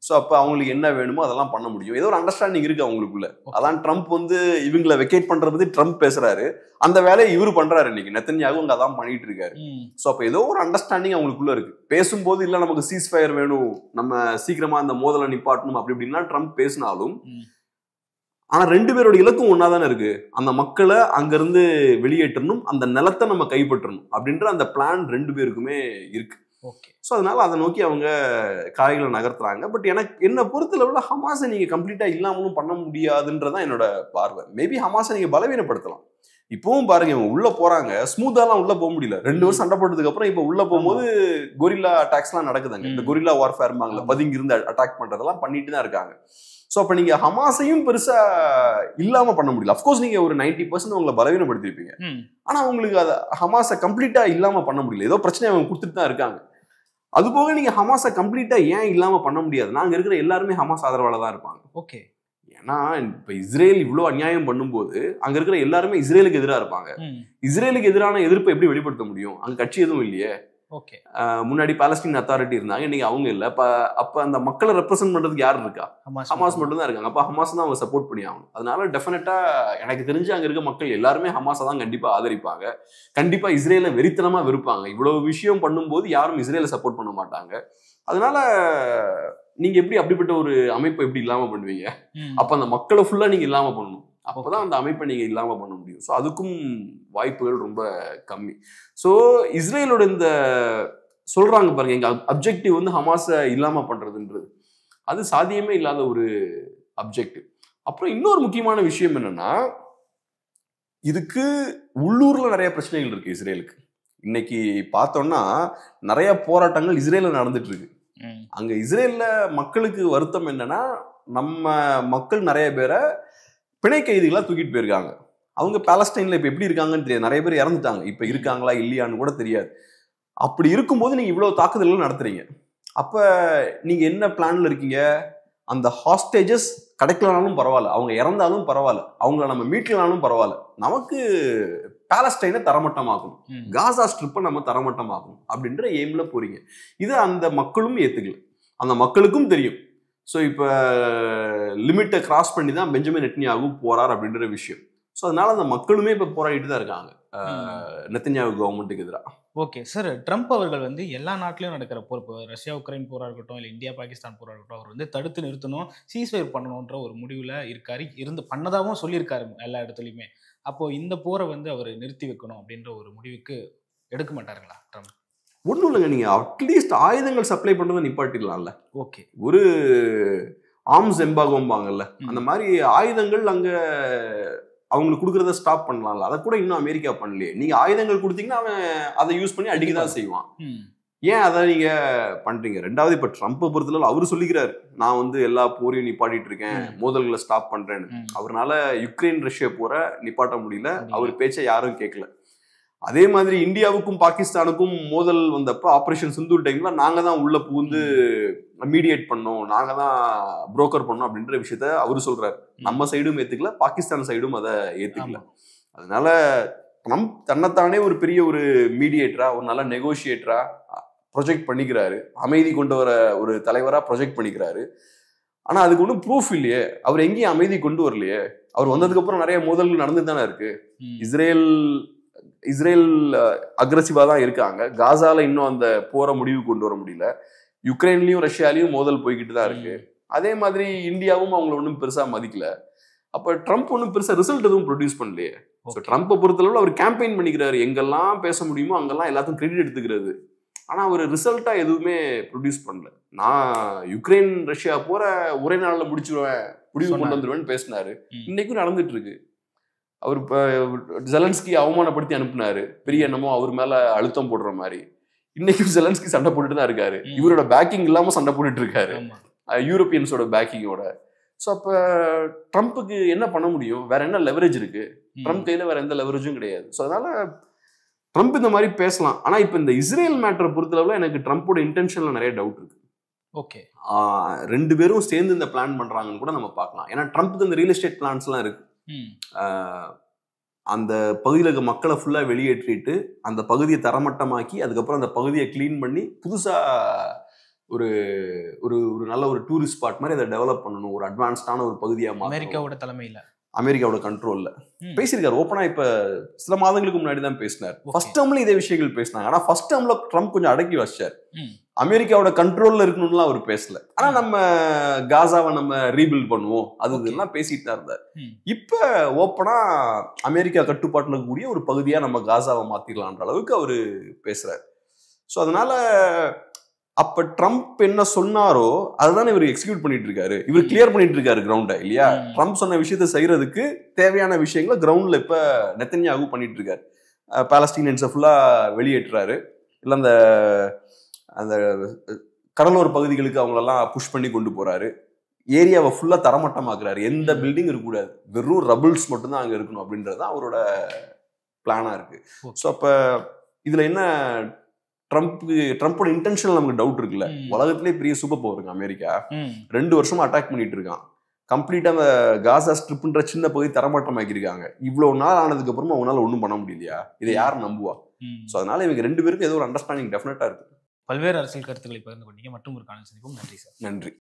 ஸோ அப்போ அவங்களுக்கு என்ன வேணுமோ அதெல்லாம் பண்ண முடியும். ஏதோ ஒரு அண்டர்ஸ்டாண்டிங் இருக்கு அவங்களுக்குள்ள. அதான் ட்ரம்ப் வந்து இவங்களை வெக்கேட் பண்றத பத்தி ட்ரம்ப் பேசுறாரு, அந்த வேலையை இவரு பண்றாரு. இன்னைக்கு நெத்தன்யாகு அங்கே அதான் பண்ணிட்டு இருக்காரு. ஸோ அப்போ ஏதோ ஒரு அண்டர்ஸ்டாண்டிங் அவங்களுக்குள்ள இருக்கு. பேசும்போது இல்லை நமக்கு சீஸ் ஃபயர் வேணும், நம்ம சீக்கிரமா அந்த மோதலை நிப்பாட்டணும் அப்படி இப்படின்னா ட்ரம்ப் பேசினாலும், ஆனா ரெண்டு பேரோட இலக்கும் ஒன்னாதானே இருக்கு, அந்த மக்களை அங்கிருந்து வெளியேற்றணும், அந்த நிலத்தை நம்ம கைப்பற்றணும் அப்படின்ற அந்த பிளான் ரெண்டு பேருக்குமே இருக்கு. ஸோ அதனால அதை நோக்கி அவங்க காய்களை நகர்த்துறாங்க. பட் எனக்கு என்ன பொறுத்தளவுல ஹமாஸை நீங்க கம்ப்ளீட்டா இல்லாமலும் பண்ண முடியாதுன்றதான் என்னோட பார்வை. மேபி ஹமாஸை நீங்க பலவீனப்படுத்தலாம். இப்பவும் பாருங்க, இவங்க உள்ள போறாங்க, ஸ்மூத்தாலாம் உள்ள போக முடியல. 2 வருஷம் சண்டை போட்டதுக்கு அப்புறம் இப்ப உள்ள போகும்போது கொரில்லா அட்டாக்ஸ் எல்லாம் நடக்குதுங்க. இந்த கொரில்லா வார்ஃபேர் பதுங்கி இருந்து அட்டாக் பண்றதெல்லாம் பண்ணிட்டு தான் இருக்காங்க. ஸோ அப்போ நீங்கள் ஹமாஸையும் பெருசா இல்லாம பண்ண முடியல. அஃப்கோர்ஸ் நீங்க ஒரு 90% உங்களை பலவீனப்படுத்திருப்பீங்க, ஆனா உங்களுக்கு அதை ஹமாஸை கம்ப்ளீட்டா இல்லாம பண்ண முடியல. ஏதோ பிரச்சனை அவங்க கொடுத்துட்டு தான் இருக்காங்க. அது போக நீங்க ஹமாஸை கம்ப்ளீட்டா ஏன் இல்லாம பண்ண முடியாது, நாங்க இருக்கிற எல்லாருமே ஹமாஸ் ஆதரவால தான் இருப்பாங்க. ஓகே, ஏன்னா இப்ப இஸ்ரேல் இவ்வளவு அநியாயம் பண்ணும்போது அங்க இருக்கிற எல்லாருமே இஸ்ரேலுக்கு எதிராக இருப்பாங்க. இஸ்ரேலுக்கு எதிரான எதிர்ப்பை எப்படி வெளிப்படுத்த முடியும், அங்க கட்சி எதுவும் இல்லையே. ஓகே, முன்னாடி பாலஸ்தீன் அத்தாரிட்டி இருந்தாங்க, இன்னைக்கு அவங்க இல்ல. அப்ப அந்த மக்களை ரெப்ரசென்ட் பண்றதுக்கு யாரு இருக்கா, ஹமாஸ் மட்டும் தான் இருக்காங்க. அப்ப ஹமாஸ் தான் அவங்க சப்போர்ட் பண்ணி ஆகணும். அதனால டெஃபினட்டா எனக்கு தெரிஞ்சு அங்க இருக்க மக்கள் எல்லாருமே ஹமாஸை தான் கண்டிப்பா ஆதரிப்பாங்க, கண்டிப்பா இஸ்ரேலை வெறித்தனமா வெறுப்பாங்க. இவ்வளவு விஷயம் பண்ணும்போது யாரும் இஸ்ரேலை சப்போர்ட் பண்ண மாட்டாங்க. அதனால நீங்க எப்படி அப்படிப்பட்ட ஒரு அமைப்பை எப்படி இல்லாம பண்ணுவீங்க? அப்ப அந்த மக்களை ஃபுல்லா நீங்க இல்லாம பண்ணணும், அப்பதான் அந்த அமைப்பை நீங்க இல்லாம பண்ண முடியும். ஸோ அதுக்கும் வாய்ப்புகள் ரொம்ப கம்மி. ஸோ இஸ்ரேலோட இந்த சொல்றாங்க பாருங்க, எங்க அப்ஜெக்டிவ் வந்து ஹமாஸை இல்லாம பண்றதுன்றது, அது சாத்தியமே இல்லாத ஒரு அப்ஜெக்டிவ். அப்புறம் இன்னொரு முக்கியமான விஷயம் என்னன்னா, இதுக்கு உள்ளூர்ல நிறைய பிரச்சனைகள் இருக்கு இஸ்ரேலுக்கு. இன்னைக்கு பார்த்தோம்னா நிறைய போராட்டங்கள் இஸ்ரேல்ல நடந்துட்டு இருக்கு. அங்க இஸ்ரேல்ல மக்களுக்கு வருத்தம் என்னன்னா, நம்ம மக்கள் நிறைய பேரை பிணை கைதிகளா தூக்கிட்டு போயிருக்காங்க. அவங்க பாலஸ்டைன்ல இப்ப எப்படி இருக்காங்கன்னு தெரியாது, நிறைய பேர் இறந்துட்டாங்க, இப்ப இருக்காங்களா இல்லையான்னு கூட தெரியாது. அப்படி இருக்கும்போது நீங்க இவ்வளவு தாக்குதல்கள் நடத்துறீங்க. அப்ப நீங்க என்ன பிளான்ல இருக்கீங்க? அந்த ஹாஸ்டேஜஸ் கிடைக்கலனாலும் பரவாயில்ல, அவங்க இறந்தாலும் பரவாயில்ல, அவங்கள நம்ம மீட்கலாலும் பரவாயில்ல, நமக்கு பாலஸ்டைனை தரமட்டமாகும், காசா ஸ்ட்ரிப்பை நம்ம தரமட்டமாகும் அப்படின்ற எய்ம்ல போறீங்க. இது அந்த மக்களும் ஏத்துக்கல, அந்த மக்களுக்கும் தெரியும். ஸோ இப்போ லிமிட்டை கிராஸ் பண்ணி தான் பெஞ்சமின் நெத்தன்யாகு போறார் அப்படின்ற விஷயம். ஸோ அதனால அந்த மக்களுமே இப்போ போராடிட்டு தான் இருக்காங்க நெத்தன்யாகு கவர்மெண்ட்டுக்கு எதிராக. ஓகே சார், ட்ரம்ப் அவர்கள் வந்து எல்லா நாட்டிலையும் நடக்கிற போர், இப்போ ரஷ்யா உக்ரைன் போராக இருக்கட்டும், இல்லை இந்தியா பாகிஸ்தான் போராக இருக்கட்டும், அவர் வந்து தடுத்து நிறுத்தணும், சீஸ்ஃபயர் பண்ணணுன்ற ஒரு முடிவில் இருக்காரு, பண்ணதாகவும் சொல்லியிருக்காரு எல்லா இடத்துலையுமே. அப்போ இந்த போரை வந்து அவர் நிறுத்தி வைக்கணும் அப்படின்ற ஒரு முடிவுக்கு எடுக்க மாட்டாருங்களா ட்ரம்ப்? ஒன்றும் இல்லைங்க, நீங்க அட்லீஸ்ட் ஆயுதங்கள் சப்ளை பண்றதை நிப்பாட்டிடலாம்ல. ஓகே, ஒரு ஆர்ம்ஸ் எம்பாகோம்பாங்கல்ல, அந்த மாதிரி ஆயுதங்கள் அங்க அவங்களுக்கு கொடுக்கறத ஸ்டாப் பண்ணலாம்ல. அதை கூட இன்னும் அமெரிக்கா பண்ணலையே. நீங்க ஆயுதங்கள் கொடுத்தீங்கன்னா அவன் அதை யூஸ் பண்ணி அடிக்கதான் செய்வான். ஏன் அதை நீங்க பண்றீங்க? ரெண்டாவது, இப்ப ட்ரம்ப்பை பொறுத்தளவு அவரு சொல்லிக்கிறாரு, நான் வந்து எல்லா போரையும் நிப்பாட்டிட்டு இருக்கேன், மோதல்களை ஸ்டாப் பண்றேன்னு. அவரால யுக்ரைன் ரஷ்யா போரை நிப்பாட்ட முடியல, அவர் பேச்சை யாரும் கேட்கல. அதே மாதிரி இந்தியாவுக்கும் பாகிஸ்தானுக்கும் மோதல் வந்தப்ப ஆபரேஷன் சிந்தூர் டைம்ல நாங்க தான் உள்ள புகுந்து மீடியேட் பண்ணோம், நாங்க தான் புரோக்கர் பண்ணோம் அப்படின்ற விஷயத்த அவரு சொல்றாரு. நம்ம சைடும் ஏத்துக்கல, பாகிஸ்தான் சைடும் அதை ஏத்துக்கல. அதனால ட்ரம்ப் தன்னைத்தானே ஒரு பெரிய ஒரு மீடியேட்டரா, ஒரு நல்ல நெகோசியேட்டரா ப்ரொஜெக்ட் பண்ணிக்கிறாரு, அமைதி கொண்டு வர ஒரு தலைவரா ப்ரொஜெக்ட் பண்ணிக்கிறாரு. ஆனா அதுக்கு ஒன்றும் ப்ரூஃப் இல்லையே, அவர் எங்கேயும் அமைதி கொண்டு வரலையே. அவர் வந்ததுக்கு அப்புறம் நிறைய மோதல்கள் நடந்து தானே இருக்கு. இஸ்ரேல் இஸ்ரேல் அக்ரெசிவா தான் இருக்காங்க. காசால இன்னும் அந்த போரை முடிவு கொண்டு வர முடியல. யுக்ரைன்லயும் ரஷ்யாலையும் மோதல் போய்கிட்டு தான் இருக்கு. அதே மாதிரி இந்தியாவும் அவங்கள ஒன்றும் பெருசா மதிக்கல. அப்ப ட்ரம்ப் ஒன்றும் பெருசா ரிசல்ட் எதுவும் ப்ரொடியூஸ் பண்ணலையே. ட்ரம்ப்பை பொறுத்தளவு அவர் கேம்பெயின் பண்ணிக்கிறாரு, எங்கெல்லாம் பேச முடியுமோ அங்கெல்லாம் எல்லாத்தையும் கிரெடிட் எடுத்துக்கிறது. ஆனா அவர் ரிசல்ட்டா எதுவுமே ப்ரொடியூஸ் பண்ணல. நான் யுக்ரைன் ரஷ்யா போற ஒரே நாள்ல முடிச்சிருவேன், முடிவு கொண்டு வந்துருவேன்னு பேசினாரு. இன்னைக்கும் நடந்துட்டு இருக்கு. அவர் இப்ப ஜெலன்ஸ்கி அவமானப்படுத்தி அனுப்புனாரு, பெரிய என்னமோ அவர் மேல அழுத்தம் போடுற மாதிரி. இன்னைக்கும் ஜெலன்ஸ்கி சண்டை போட்டுட்டு தான் இருக்காரு. இவரோட பேக்கிங் இல்லாம சண்டை போட்டுட்டு இருக்காரு, யூரோப்பியன்ஸோட பேக்கிங்கோட. ஸோ அப்போ ட்ரம்ப்புக்கு என்ன பண்ண முடியும்? வேற என்ன லெவரேஜ் இருக்கு? ட்ரம்ப் கையில வேற எந்த லெவரேஜும் கிடையாது. ஸோ அதனால ட்ரம்ப் இந்த மாதிரி பேசலாம். ஆனா இப்போ இந்த இஸ்ரேல் மேட்டரை பொறுத்தளவுல எனக்கு ட்ரம்ப்போட இன்டென்ஷன்ல நிறைய டவுட் இருக்கு. ஓகே, 2 பேரும் சேர்ந்து இந்த பிளான் பண்றாங்கன்னு கூட நம்ம பார்க்கலாம். ஏன்னா ட்ரம்ப்புக்கு இந்த ரியல் எஸ்டேட் பிளான்ஸ்லாம் இருக்கு. அந்த பகுதியில் இருக்க மக்களை ஃபுல்லா வெளியேற்றிட்டு அந்த பகுதியை தரமட்டமாக்கி அதுக்கப்புறம் அந்த பகுதியை கிளீன் பண்ணி புதுசா ஒரு ஒரு ஒரு நல்ல ஒரு டூரிஸ்ட் ஸ்பாட் மாதிரி அதை டெவலப் பண்ணணும், ஒரு அட்வான்ஸ்டான ஒரு பகுதியாக அமெரிக்காவோட தலைமையில், அமெரிக்காவோட கண்ட்ரோல்ல பேசியிருக்காரு. ஓப்பனா இப்ப சில மாதங்களுக்கு முன்னாடி தான் பேசினார். ஃபர்ஸ்ட் டேர்ம்ல இதே விஷயங்கள் பேசினாங்க. ஆனா ஃபர்ஸ்ட் டேர்ம்ல ட்ரம்ப் கொஞ்சம் அடக்கி வச்சார். அமெரிக்காவோட கண்ட்ரோல்ல இருக்கணும்லாம் அவர் பேசல. ஆனா நம்ம காசாவை நம்ம ரீபில்ட் பண்ணுவோம் அது இதெல்லாம் பேசிட்டு தான் இருந்தார். இப்ப ஓப்பனா அமெரிக்கா கட்டுப்பாட்டுல இருக்கக்கூடிய ஒரு பகுதியா நம்ம காசாவை மாத்திடலான்ற அளவுக்கு அவரு பேசுறாரு. ஸோ அதனால அப்ப ட்ரம்ப் என்ன சொன்னாரோ அதுதான் இவர் எக்ஸிக்யூட் பண்ணிட்டு இருக்காரு. இவர் கிளியர் பண்ணிட்டு இருக்காரு கிரவுண்டை, இல்லையா? ட்ரம்ப் சொன்ன விஷயத்தை செய்யறதுக்கு தேவையான விஷயங்களை கிரவுண்ட்ல இப்ப நெத்தன்யாகு பண்ணிட்டு இருக்காரு. பாலஸ்தீனியன்ஸை ஃபுல்லா வெளியேற்றுறாரு. இல்ல அந்த அந்த கடலோர பகுதிகளுக்கு அவங்களெல்லாம் புஷ் பண்ணி கொண்டு போறாரு. ஏரியாவை ஃபுல்லா தரமட்டமாக்குறாரு. எந்த பில்டிங் இருக்கக்கூடாது, வெறும் ரபிள்ஸ் மட்டும்தான் அங்க இருக்கணும் அப்படின்றதுதான் அவரோட பிளானா இருக்கு. ஸோ அப்ப இதுல என்ன, ட்ரம்ப்போட இன்டென்ஷன் நமக்கு டவுட் இருக்குல்ல. உலகத்திலே பெரிய சூப்பர் பவர் இருக்கு அமெரிக்கா. 2 வருஷமா அட்டாக் பண்ணிட்டு இருக்கான். கம்ப்ளீட்டா அந்த காசா ஸ்ட்ரிப்ன்ற சின்ன பகுதி தரமாட்டமாக்கி இருக்காங்க. இவ்வளவு நாள் ஆனதுக்கு அப்புறமா அவங்களால ஒன்றும் பண்ண முடியலையா? இதை யார் நம்புவா? ஸோ அதனால இவங்க 2 பேருக்கும் ஏதோ ஒரு அண்டர்ஸ்டாண்டிங் டெஃபினட்டா இருக்கு. பல்வேறு அரசியல் கருத்துக்களை பகிர்ந்து கொண்டீங்க. மற்றும் ஒரு காணொளி சந்திப்போம். நன்றி சார். நன்றி.